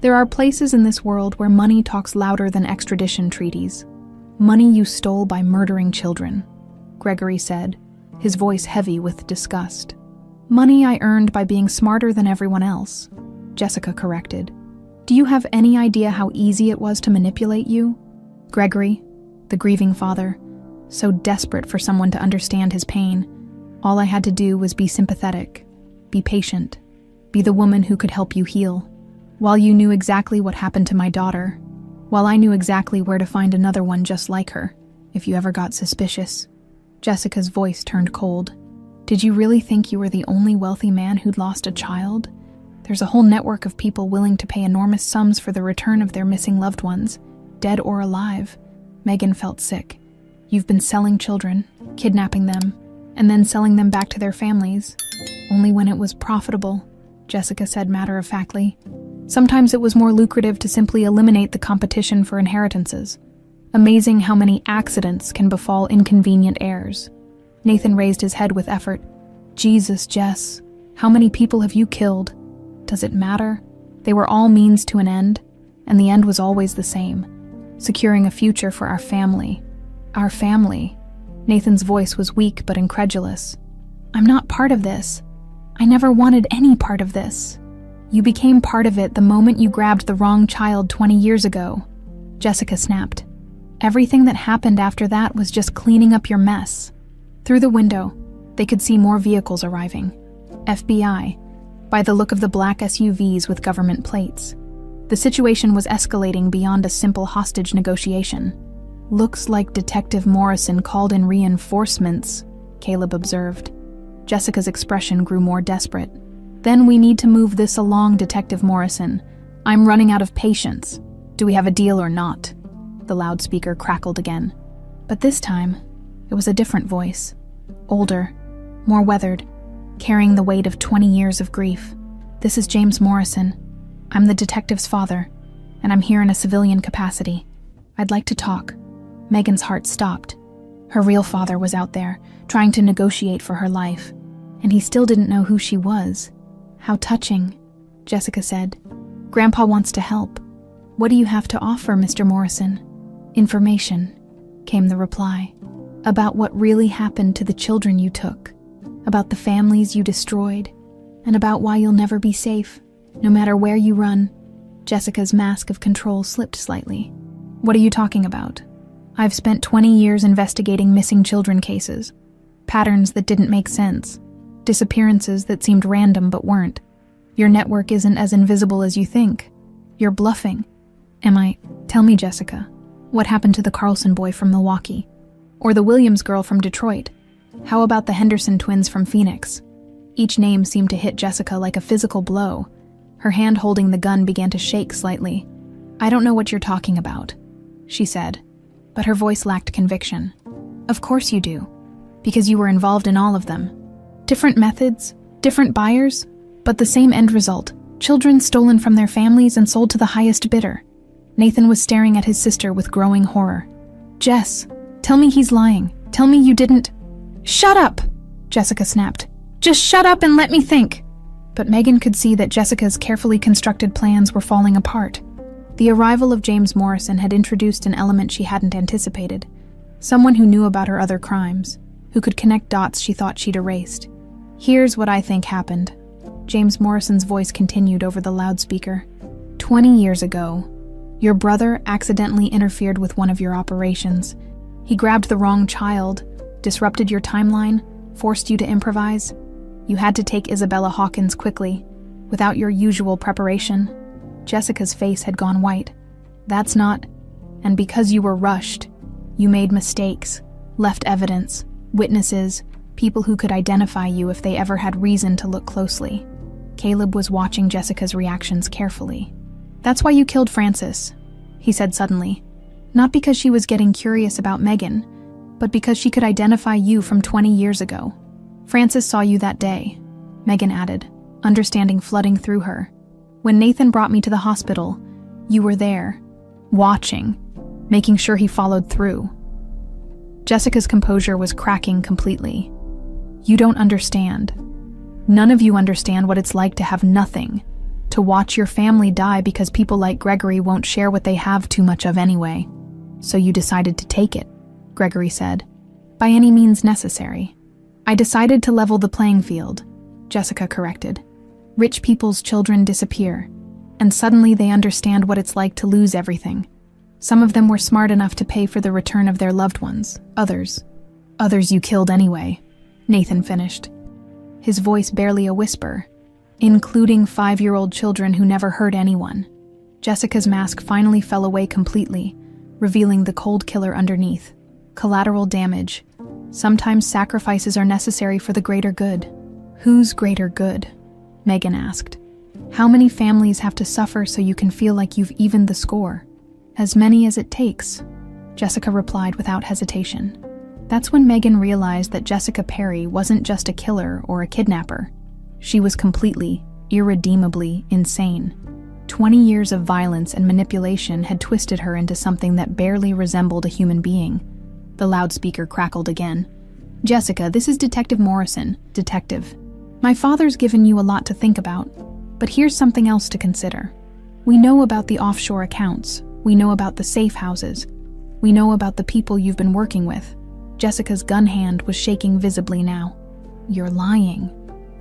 There are places in this world where money talks louder than extradition treaties. Money you stole by murdering children," Gregory said, his voice heavy with disgust. "Money I earned by being smarter than everyone else," Jessica corrected. "Do you have any idea how easy it was to manipulate you?" Gregory, the grieving father, so desperate for someone to understand his pain, all I had to do was be sympathetic, be patient, be the woman who could help you heal. While you knew exactly what happened to my daughter, while I knew exactly where to find another one just like her, if you ever got suspicious." Jessica's voice turned cold. "Did you really think you were the only wealthy man who'd lost a child? There's a whole network of people willing to pay enormous sums for the return of their missing loved ones, dead or alive." Megan felt sick. "You've been selling children, kidnapping them, and then selling them back to their families. Only when it was profitable," Jessica said matter-of-factly. "Sometimes it was more lucrative to simply eliminate the competition for inheritances. Amazing how many accidents can befall inconvenient heirs." Nathan raised his head with effort. "Jesus, Jess, how many people have you killed? Does it matter? They were all means to an end, and the end was always the same. Securing a future for our family. Our family." Nathan's voice was weak but incredulous. "I'm not part of this. I never wanted any part of this. You became part of it the moment you grabbed the wrong child 20 years ago," Jessica snapped. "Everything that happened after that was just cleaning up your mess." Through the window, they could see more vehicles arriving. FBI, by the look of the black SUVs with government plates. The situation was escalating beyond a simple hostage negotiation. "Looks like Detective Morrison called in reinforcements," Caleb observed. Jessica's expression grew more desperate. "Then we need to move this along, Detective Morrison. I'm running out of patience. Do we have a deal or not?" The loudspeaker crackled again. But this time, it was a different voice. Older, more weathered, carrying the weight of 20 years of grief. "This is James Morrison. I'm the detective's father, and I'm here in a civilian capacity. I'd like to talk." Megan's heart stopped. Her real father was out there, trying to negotiate for her life, and he still didn't know who she was. "How touching," Jessica said. "Grandpa wants to help. What do you have to offer, Mr. Morrison?" "Information," came the reply. "About what really happened to the children you took, about the families you destroyed, and about why you'll never be safe, no matter where you run." Jessica's mask of control slipped slightly. "What are you talking about?" "I've spent 20 years investigating missing children cases. Patterns that didn't make sense. Disappearances that seemed random but weren't. Your network isn't as invisible as you think. You're bluffing." "Am I? Tell me, Jessica. What happened to the Carlson boy from Milwaukee? Or the Williams girl from Detroit? How about the Henderson twins from Phoenix?" Each name seemed to hit Jessica like a physical blow. Her hand holding the gun began to shake slightly. "I don't know what you're talking about." she said, but her voice lacked conviction. Of course you do, because you were involved in all of them. Different methods, different buyers, but the same end result, children stolen from their families and sold to the highest bidder. Nathan was staring at his sister with growing horror. Jess, tell me he's lying. Tell me you didn't. Shut up, Jessica snapped. Just shut up and let me think. But Megan could see that Jessica's carefully constructed plans were falling apart. The arrival of James Morrison had introduced an element she hadn't anticipated. Someone who knew about her other crimes, who could connect dots she thought she'd erased. Here's what I think happened. James Morrison's voice continued over the loudspeaker. 20 years ago, your brother accidentally interfered with one of your operations. He grabbed the wrong child, disrupted your timeline, forced you to improvise. You had to take Isabella Hawkins quickly, without your usual preparation. Jessica's face had gone white. That's not... And because you were rushed, you made mistakes, left evidence, witnesses, people who could identify you if they ever had reason to look closely. Caleb was watching Jessica's reactions carefully. That's why you killed Frances, he said suddenly. Not because she was getting curious about Megan, but because she could identify you from 20 years ago. Frances saw you that day, Megan added, understanding flooding through her. When Nathan brought me to the hospital, you were there, watching, making sure he followed through. Jessica's composure was cracking completely. You don't understand. None of you understand what it's like to have nothing, to watch your family die because people like Gregory won't share what they have too much of anyway. So you decided to take it, Gregory said, by any means necessary. I decided to level the playing field, Jessica corrected. Rich people's children disappear, and suddenly they understand what it's like to lose everything. Some of them were smart enough to pay for the return of their loved ones. Others you killed anyway, Nathan finished, his voice barely a whisper, including 5-year-old children who never hurt anyone. Jessica's mask finally fell away completely, revealing the cold killer underneath. Collateral damage. Sometimes sacrifices are necessary for the greater good. Whose greater good? Megan asked. How many families have to suffer so you can feel like you've evened the score? As many as it takes, Jessica replied without hesitation. That's when Megan realized that Jessica Perry wasn't just a killer or a kidnapper. She was completely, irredeemably insane. 20 years of violence and manipulation had twisted her into something that barely resembled a human being. The loudspeaker crackled again. Jessica, this is Detective Morrison. Detective. My father's given you a lot to think about, but here's something else to consider. We know about the offshore accounts. We know about the safe houses. We know about the people you've been working with. Jessica's gun hand was shaking visibly now. You're lying.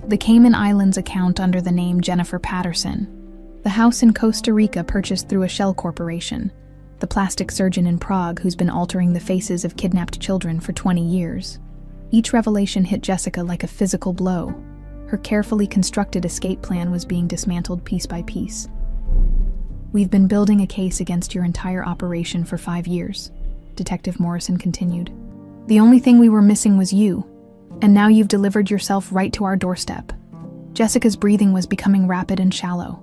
The Cayman Islands account under the name Jennifer Patterson. The house in Costa Rica purchased through a shell corporation. The plastic surgeon in Prague who's been altering the faces of kidnapped children for 20 years. Each revelation hit Jessica like a physical blow. Her carefully constructed escape plan was being dismantled piece by piece. We've been building a case against your entire operation for 5 years, Detective Morrison continued. The only thing we were missing was you, and now you've delivered yourself right to our doorstep. Jessica's breathing was becoming rapid and shallow.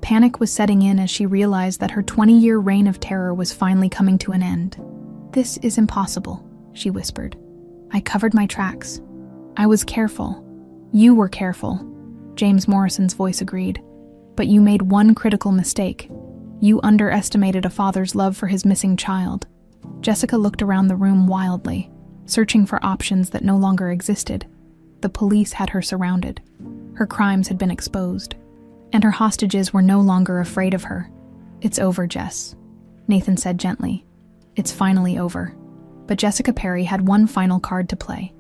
Panic was setting in as she realized that her 20-year reign of terror was finally coming to an end. This is impossible, she whispered. I covered my tracks. I was careful. You were careful, James Morrison's voice agreed. But you made one critical mistake. You underestimated a father's love for his missing child. Jessica looked around the room wildly, searching for options that no longer existed. The police had her surrounded. Her crimes had been exposed. And her hostages were no longer afraid of her. It's over, Jess, Nathan said gently. It's finally over. But Jessica Perry had one final card to play.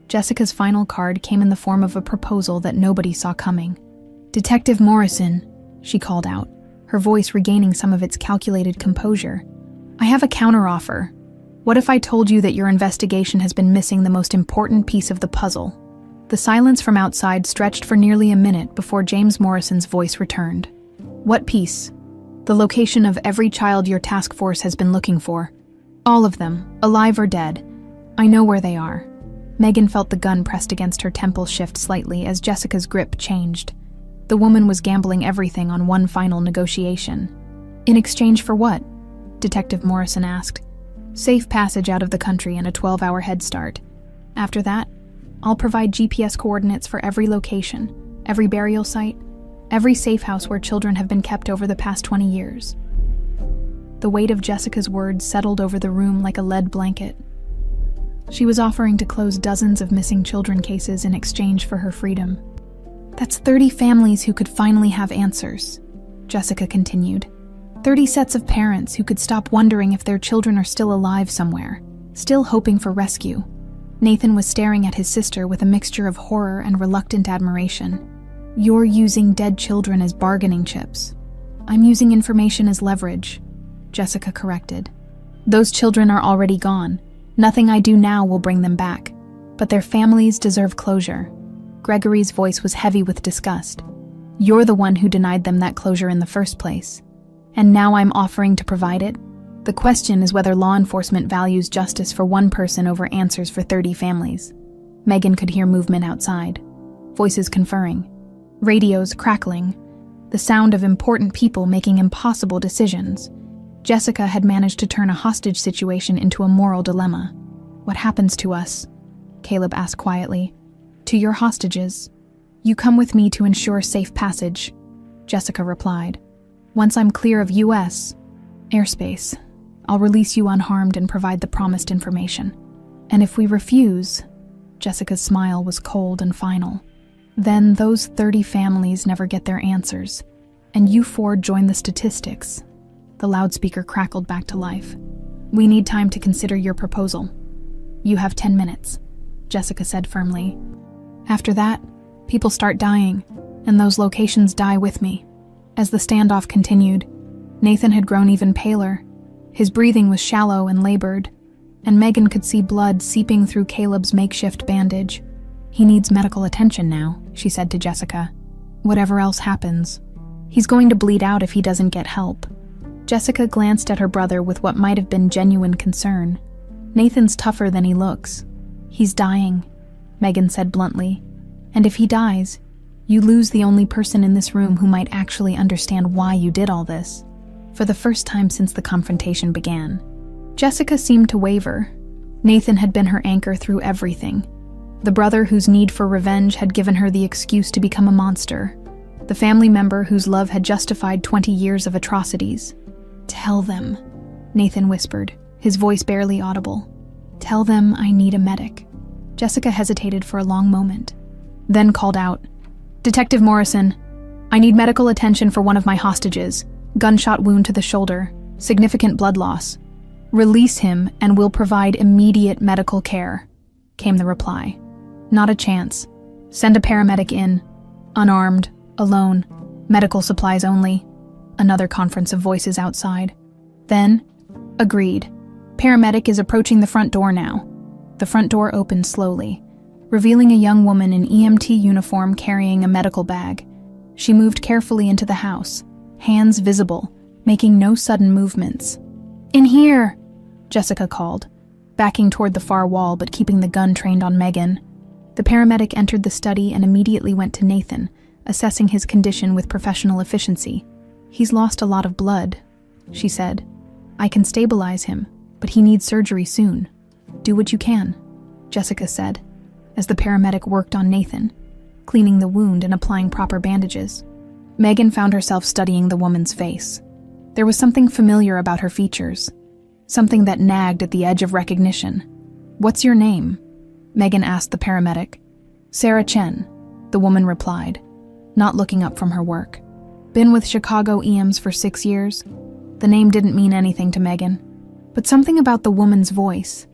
Jessica's final card came in the form of a proposal that nobody saw coming. Detective Morrison, she called out, her voice regaining some of its calculated composure. I have a counteroffer. What if I told you that your investigation has been missing the most important piece of the puzzle? The silence from outside stretched for nearly a minute before James Morrison's voice returned. What piece? The location of every child your task force has been looking for. All of them, alive or dead. I know where they are. Megan felt the gun pressed against her temple shift slightly as Jessica's grip changed. The woman was gambling everything on one final negotiation. In exchange for what? Detective Morrison asked. Safe passage out of the country and a 12-hour head start. After that, I'll provide GPS coordinates for every location, every burial site, every safe house where children have been kept over the past 20 years. The weight of Jessica's words settled over the room like a lead blanket. She was offering to close dozens of missing children cases in exchange for her freedom. That's 30 families who could finally have answers, Jessica continued. 30 sets of parents who could stop wondering if their children are still alive somewhere, still hoping for rescue. Nathan was staring at his sister with a mixture of horror and reluctant admiration. You're using dead children as bargaining chips. I'm using information as leverage, Jessica corrected. Those children are already gone. Nothing I do now will bring them back. But their families deserve closure. Gregory's voice was heavy with disgust. You're the one who denied them that closure in the first place. And now I'm offering to provide it? The question is whether law enforcement values justice for one person over answers for 30 families. Megan could hear movement outside. Voices conferring. Radios crackling. The sound of important people making impossible decisions. Jessica had managed to turn a hostage situation into a moral dilemma. What happens to us? Caleb asked quietly. To your hostages. You come with me to ensure safe passage, Jessica replied. Once I'm clear of U.S. airspace, I'll release you unharmed and provide the promised information. And if we refuse, Jessica's smile was cold and final, then those 30 families never get their answers, and you four join the statistics. The loudspeaker crackled back to life. We need time to consider your proposal. You have 10 minutes, Jessica said firmly. After that, people start dying, and those locations die with me. As the standoff continued, Nathan had grown even paler. His breathing was shallow and labored, and Megan could see blood seeping through Caleb's makeshift bandage. He needs medical attention now, she said to Jessica. Whatever else happens, he's going to bleed out if he doesn't get help. Jessica glanced at her brother with what might have been genuine concern. Nathan's tougher than he looks. He's dying, Megan said bluntly. And if he dies, you lose the only person in this room who might actually understand why you did all this. For the first time since the confrontation began. Jessica seemed to waver. Nathan had been her anchor through everything. The brother whose need for revenge had given her the excuse to become a monster. The family member whose love had justified 20 years of atrocities. Tell them, Nathan whispered, his voice barely audible. Tell them I need a medic. Jessica hesitated for a long moment, then called out, Detective Morrison, I need medical attention for one of my hostages. Gunshot wound to the shoulder, significant blood loss. Release him and we'll provide immediate medical care, came the reply. Not a chance. Send a paramedic in. Unarmed, alone, medical supplies only. Another conference of voices outside. Then, agreed. Paramedic is approaching the front door now. The front door opened slowly, revealing a young woman in EMT uniform carrying a medical bag. She moved carefully into the house, hands visible, making no sudden movements. In here, Jessica called, backing toward the far wall but keeping the gun trained on Megan. The paramedic entered the study and immediately went to Nathan, assessing his condition with professional efficiency. He's lost a lot of blood, she said. I can stabilize him, but he needs surgery soon. Do what you can, Jessica said, as the paramedic worked on Nathan, cleaning the wound and applying proper bandages. Megan found herself studying the woman's face. There was something familiar about her features, something that nagged at the edge of recognition. What's your name? Megan asked the paramedic. Sarah Chen, the woman replied, not looking up from her work. Been with Chicago EMS for 6 years. The name didn't mean anything to Megan, but something about the woman's voice,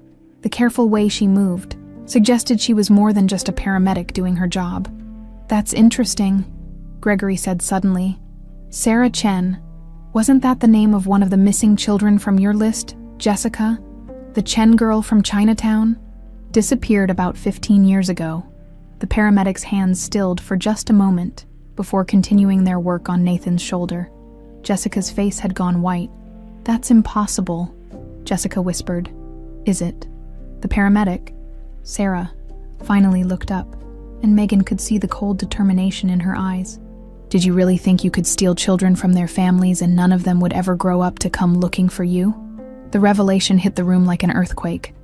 the careful way she moved, suggested she was more than just a paramedic doing her job. That's interesting, Gregory said suddenly. Sarah Chen, wasn't that the name of one of the missing children from your list, Jessica? The Chen girl from Chinatown? Disappeared about 15 years ago. The paramedics' hands stilled for just a moment before continuing their work on Nathan's shoulder. Jessica's face had gone white. That's impossible, Jessica whispered. Is it? The paramedic, Sarah, finally looked up, and Megan could see the cold determination in her eyes. Did you really think you could steal children from their families and none of them would ever grow up to come looking for you? The revelation hit the room like an earthquake.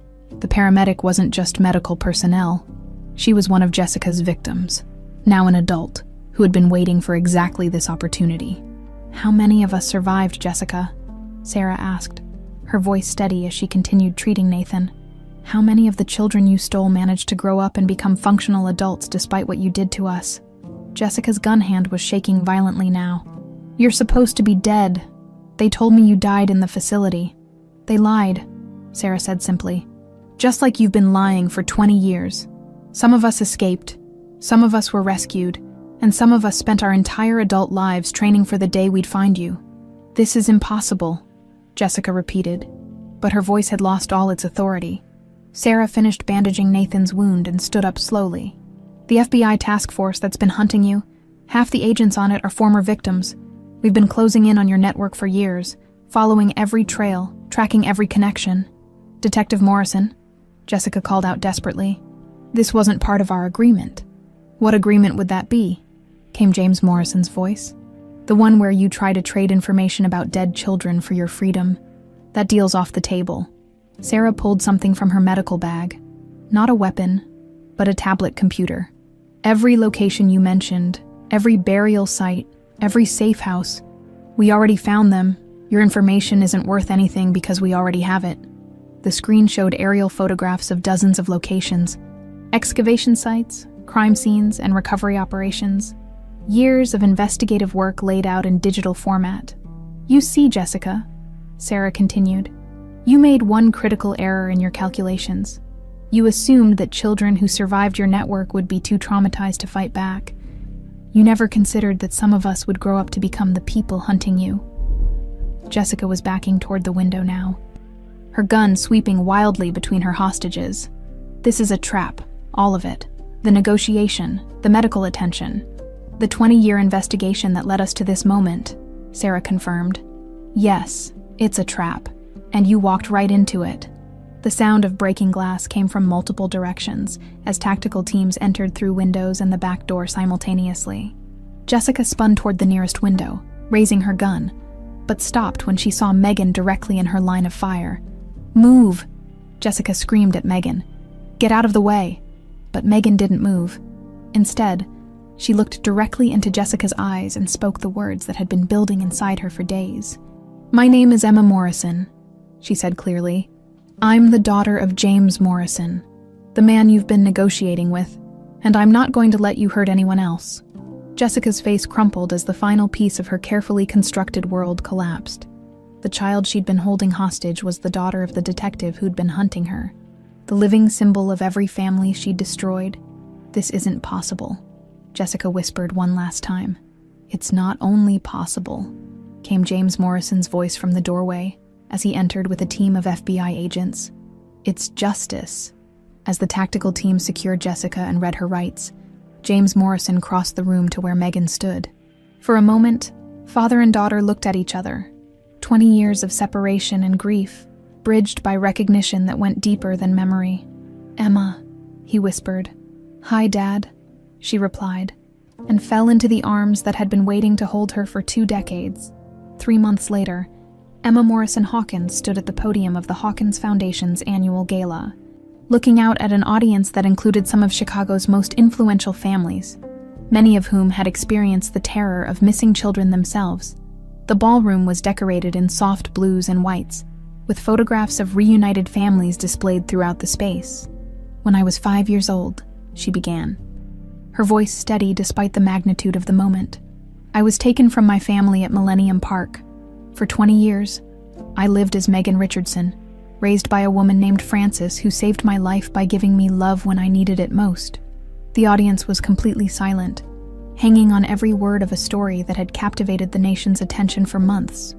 The paramedic wasn't just medical personnel. She was one of Jessica's victims, now an adult, who had been waiting for exactly this opportunity. "How many of us survived, Jessica?" Sarah asked, her voice steady as she continued treating Nathan. "How many of the children you stole managed to grow up and become functional adults despite what you did to us?" Jessica's gun hand was shaking violently now. "You're supposed to be dead. They told me you died in the facility." "They lied," Sarah said simply. "Just like you've been lying for 20 years. Some of us escaped, some of us were rescued, and some of us spent our entire adult lives training for the day we'd find you." "This is impossible," Jessica repeated, but her voice had lost all its authority. Sarah finished bandaging Nathan's wound and stood up slowly. "The FBI task force that's been hunting you, half the agents on it are former victims. We've been closing in on your network for years, following every trail, tracking every connection." "Detective Morrison," Jessica called out desperately, "this wasn't part of our agreement." "What agreement would that be?" came James Morrison's voice. "The one where you try to trade information about dead children for your freedom. That deal's off the table." Sarah pulled something from her medical bag. Not a weapon, but a tablet computer. "Every location you mentioned, every burial site, every safe house. We already found them. Your information isn't worth anything because we already have it." The screen showed aerial photographs of dozens of locations, excavation sites, crime scenes, and recovery operations. Years of investigative work laid out in digital format. "You see, Jessica," Sarah continued, "you made one critical error in your calculations. You assumed that children who survived your network would be too traumatized to fight back. You never considered that some of us would grow up to become the people hunting you." Jessica was backing toward the window now, her gun sweeping wildly between her hostages. "This is a trap, all of it. The negotiation, the medical attention, the 20-year investigation that led us to this moment," Sarah confirmed. "Yes, it's a trap, and you walked right into it." The sound of breaking glass came from multiple directions as tactical teams entered through windows and the back door simultaneously. Jessica spun toward the nearest window, raising her gun, but stopped when she saw Megan directly in her line of fire. "Move!" Jessica screamed at Megan. "Get out of the way!" But Megan didn't move. Instead, she looked directly into Jessica's eyes and spoke the words that had been building inside her for days. "My name is Emma Morrison," she said clearly. "I'm the daughter of James Morrison, the man you've been negotiating with, and I'm not going to let you hurt anyone else." Jessica's face crumpled as the final piece of her carefully constructed world collapsed. The child she'd been holding hostage was the daughter of the detective who'd been hunting her, the living symbol of every family she'd destroyed. "This isn't possible," Jessica whispered one last time. "It's not only possible," came James Morrison's voice from the doorway as he entered with a team of FBI agents. "It's justice." As the tactical team secured Jessica and read her rights, James Morrison crossed the room to where Megan stood. For a moment, father and daughter looked at each other. 20 years of separation and grief, bridged by recognition that went deeper than memory. "Emma," he whispered. "Hi, Dad," she replied, and fell into the arms that had been waiting to hold her for 2 decades. 3 months later, Emma Morrison Hawkins stood at the podium of the Hawkins Foundation's annual gala, looking out at an audience that included some of Chicago's most influential families, many of whom had experienced the terror of missing children themselves. The ballroom was decorated in soft blues and whites, with photographs of reunited families displayed throughout the space. "When I was 5 years old," she began, her voice steady despite the magnitude of the moment, "I was taken from my family at Millennium Park. For 20 years, I lived as Megan Richardson, raised by a woman named Frances who saved my life by giving me love when I needed it most." The audience was completely silent, hanging on every word of a story that had captivated the nation's attention for months.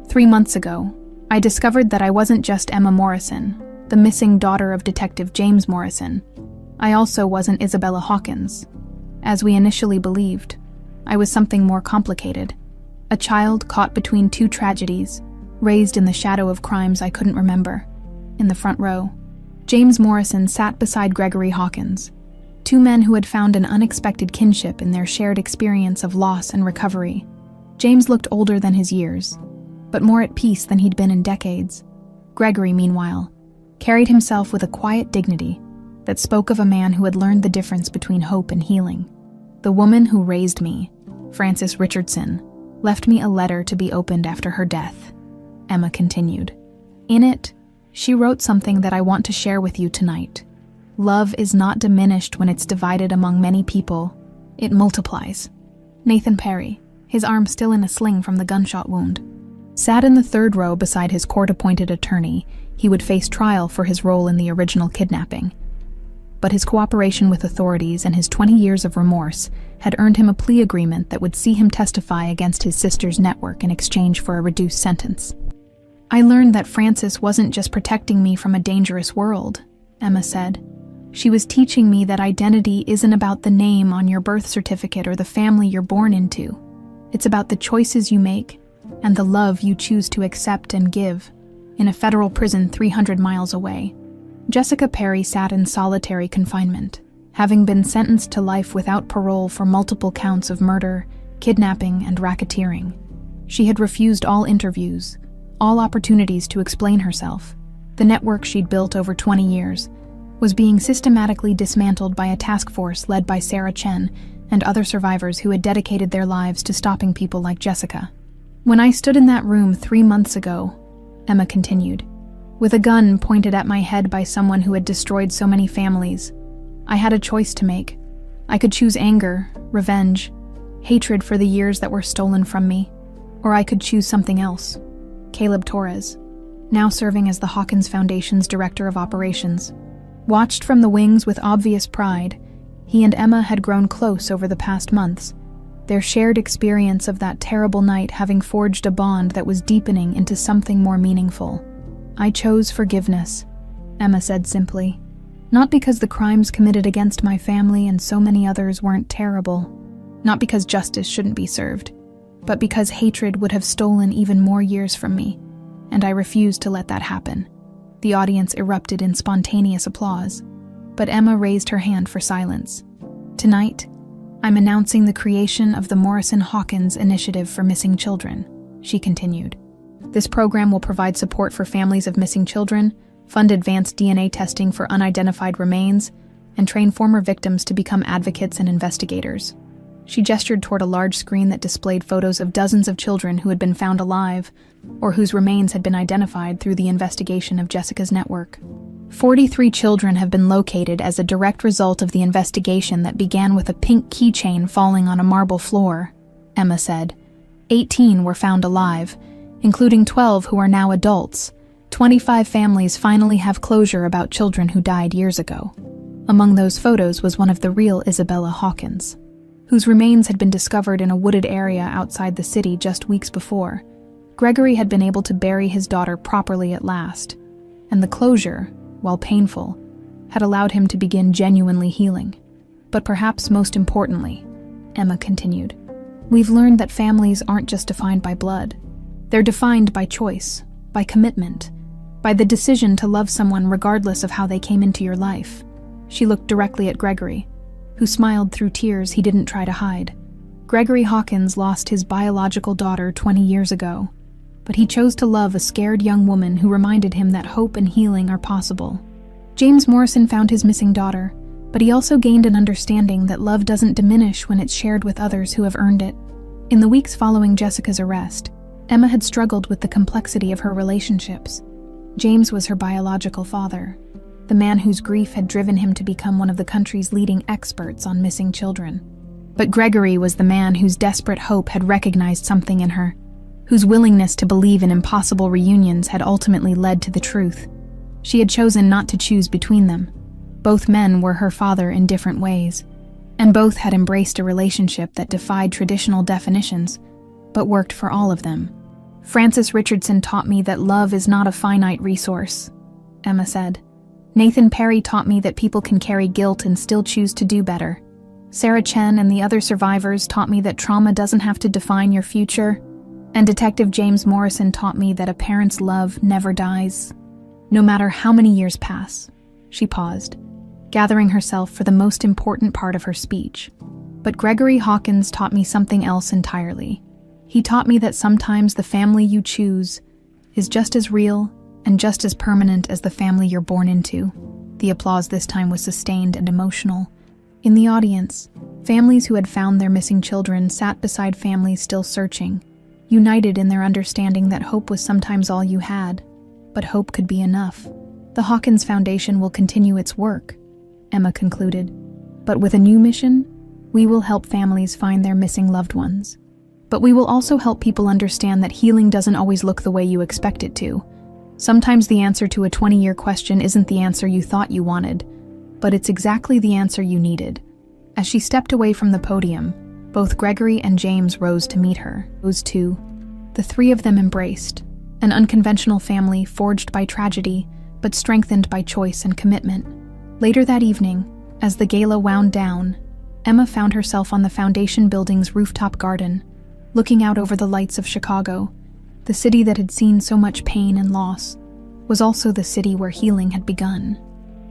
3 months ago, I discovered that I wasn't just Emma Morrison, the missing daughter of Detective James Morrison. I also wasn't Isabella Hawkins. As we initially believed, I was something more complicated. A child caught between 2 tragedies, raised in the shadow of crimes I couldn't remember. In the front row, James Morrison sat beside Gregory Hawkins, Two men who had found an unexpected kinship in their shared experience of loss and recovery. James looked older than his years, but more at peace than he'd been in decades. Gregory, meanwhile, carried himself with a quiet dignity that spoke of a man who had learned the difference between hope and healing. The woman who raised me, Frances Richardson, left me a letter to be opened after her death, Emma continued. In it, she wrote something that I want to share with you tonight. Love is not diminished when it's divided among many people. It multiplies. Nathan Perry, his arm still in a sling from the gunshot wound, sat in the third row beside his court-appointed attorney. He would face trial for his role in the original kidnapping. But his cooperation with authorities and his 20 years of remorse had earned him a plea agreement that would see him testify against his sister's network in exchange for a reduced sentence. I learned that Frances wasn't just protecting me from a dangerous world, Emma said. She was teaching me that identity isn't about the name on your birth certificate or the family you're born into. It's about the choices you make and the love you choose to accept and give. In a federal prison 300 miles away, Jessica Perry sat in solitary confinement, having been sentenced to life without parole for multiple counts of murder, kidnapping, and racketeering. She had refused all interviews, all opportunities to explain herself. The network she'd built over 20 years was being systematically dismantled by a task force led by Sarah Chen and other survivors who had dedicated their lives to stopping people like Jessica. When I stood in that room 3 months ago, Emma continued, with a gun pointed at my head by someone who had destroyed so many families, I had a choice to make. I could choose anger, revenge, hatred for the years that were stolen from me, or I could choose something else. Caleb Torres, now serving as the Hawkins Foundation's Director of Operations, watched from the wings with obvious pride. He and Emma had grown close over the past months, their shared experience of that terrible night having forged a bond that was deepening into something more meaningful. I chose forgiveness, Emma said simply. Not because the crimes committed against my family and so many others weren't terrible, not because justice shouldn't be served, but because hatred would have stolen even more years from me, and I refused to let that happen. The audience erupted in spontaneous applause, but Emma raised her hand for silence. Tonight, I'm announcing the creation of the Morrison Hawkins Initiative for Missing Children, she continued. This program will provide support for families of missing children, fund advanced DNA testing for unidentified remains, and train former victims to become advocates and investigators. She gestured toward a large screen that displayed photos of dozens of children who had been found alive, or whose remains had been identified through the investigation of Jessica's network. 43 children have been located as a direct result of the investigation that began with a pink keychain falling on a marble floor, Emma said. 18 were found alive, including 12 who are now adults. 25 families finally have closure about children who died years ago. Among those photos was one of the real Isabella Hawkins, whose remains had been discovered in a wooded area outside the city just weeks before. Gregory had been able to bury his daughter properly at last, and the closure, while painful, had allowed him to begin genuinely healing. But perhaps most importantly, Emma continued, we've learned that families aren't just defined by blood. They're defined by choice, by commitment, by the decision to love someone regardless of how they came into your life. She looked directly at Gregory, who smiled through tears he didn't try to hide. Gregory Hawkins lost his biological daughter 20 years ago, but he chose to love a scared young woman who reminded him that hope and healing are possible. James Morrison found his missing daughter, but he also gained an understanding that love doesn't diminish when it's shared with others who have earned it. In the weeks following Jessica's arrest, Emma had struggled with the complexity of her relationships. James was her biological father, the man whose grief had driven him to become one of the country's leading experts on missing children. But Gregory was the man whose desperate hope had recognized something in her, whose willingness to believe in impossible reunions had ultimately led to the truth. She had chosen not to choose between them. Both men were her father in different ways, and both had embraced a relationship that defied traditional definitions, but worked for all of them. Frances Richardson taught me that love is not a finite resource, Emma said. Nathan Perry taught me that people can carry guilt and still choose to do better. Sarah Chen and the other survivors taught me that trauma doesn't have to define your future. And Detective James Morrison taught me that a parent's love never dies. No matter how many years pass. She paused, gathering herself for the most important part of her speech. But Gregory Hawkins taught me something else entirely. He taught me that sometimes the family you choose is just as real and just as permanent as the family you're born into. The applause this time was sustained and emotional. In the audience, families who had found their missing children sat beside families still searching, united in their understanding that hope was sometimes all you had, but hope could be enough. The Hawkins Foundation will continue its work, Emma concluded, but with a new mission, we will help families find their missing loved ones. But we will also help people understand that healing doesn't always look the way you expect it to. Sometimes the answer to a 20-year question isn't the answer you thought you wanted, but it's exactly the answer you needed. As she stepped away from the podium, both Gregory and James rose to meet her. Those two, the three of them embraced, an unconventional family forged by tragedy, but strengthened by choice and commitment. Later that evening, as the gala wound down, Emma found herself on the foundation building's rooftop garden, looking out over the lights of Chicago. The city that had seen so much pain and loss was also the city where healing had begun.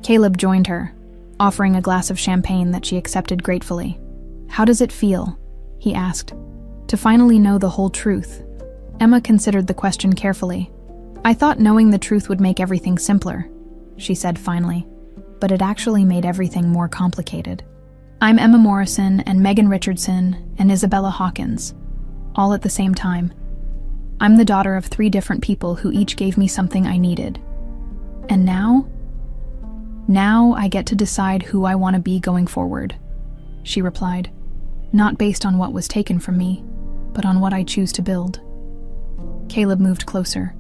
Caleb joined her, offering a glass of champagne that she accepted gratefully. "How does it feel?" he asked. "To finally know the whole truth." Emma considered the question carefully. "I thought knowing the truth would make everything simpler," she said finally, "but it actually made everything more complicated. I'm Emma Morrison and Megan Richardson and Isabella Hawkins, all at the same time. I'm the daughter of 3 different people who each gave me something I needed. And now I get to decide who I want to be going forward," she replied, "not based on what was taken from me, but on what I choose to build." Caleb moved closer,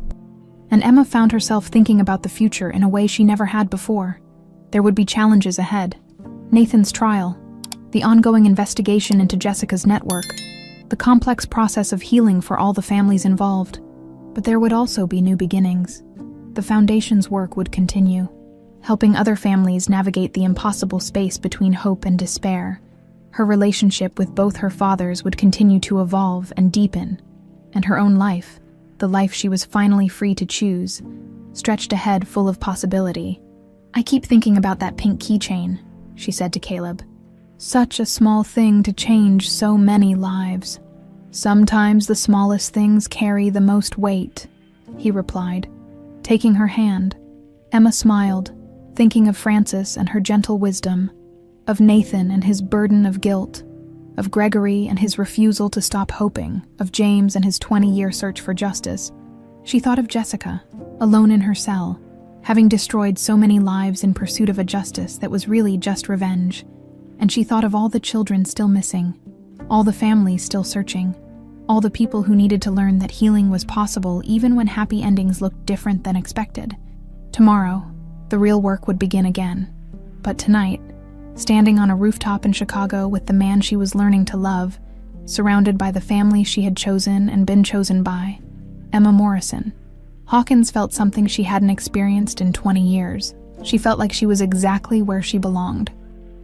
and Emma found herself thinking about the future in a way she never had before. There would be challenges ahead. Nathan's trial, the ongoing investigation into Jessica's network, the complex process of healing for all the families involved. But there would also be new beginnings. The Foundation's work would continue, helping other families navigate the impossible space between hope and despair. Her relationship with both her fathers would continue to evolve and deepen, and her own life, the life she was finally free to choose, stretched ahead full of possibility. "I keep thinking about that pink keychain," she said to Caleb. "Such a small thing to change so many lives. Sometimes the smallest things carry the most weight," he replied, taking her hand. Emma smiled, thinking of Frances and her gentle wisdom, of Nathan and his burden of guilt, of Gregory and his refusal to stop hoping, of James and his 20-year search for justice. She thought of Jessica, alone in her cell, having destroyed so many lives in pursuit of a justice that was really just revenge. And she thought of all the children still missing, all the families still searching, all the people who needed to learn that healing was possible even when happy endings looked different than expected. Tomorrow, the real work would begin again. But tonight, standing on a rooftop in Chicago with the man she was learning to love, surrounded by the family she had chosen and been chosen by, Emma Morrison, Hawkins felt something she hadn't experienced in 20 years. She felt like she was exactly where she belonged.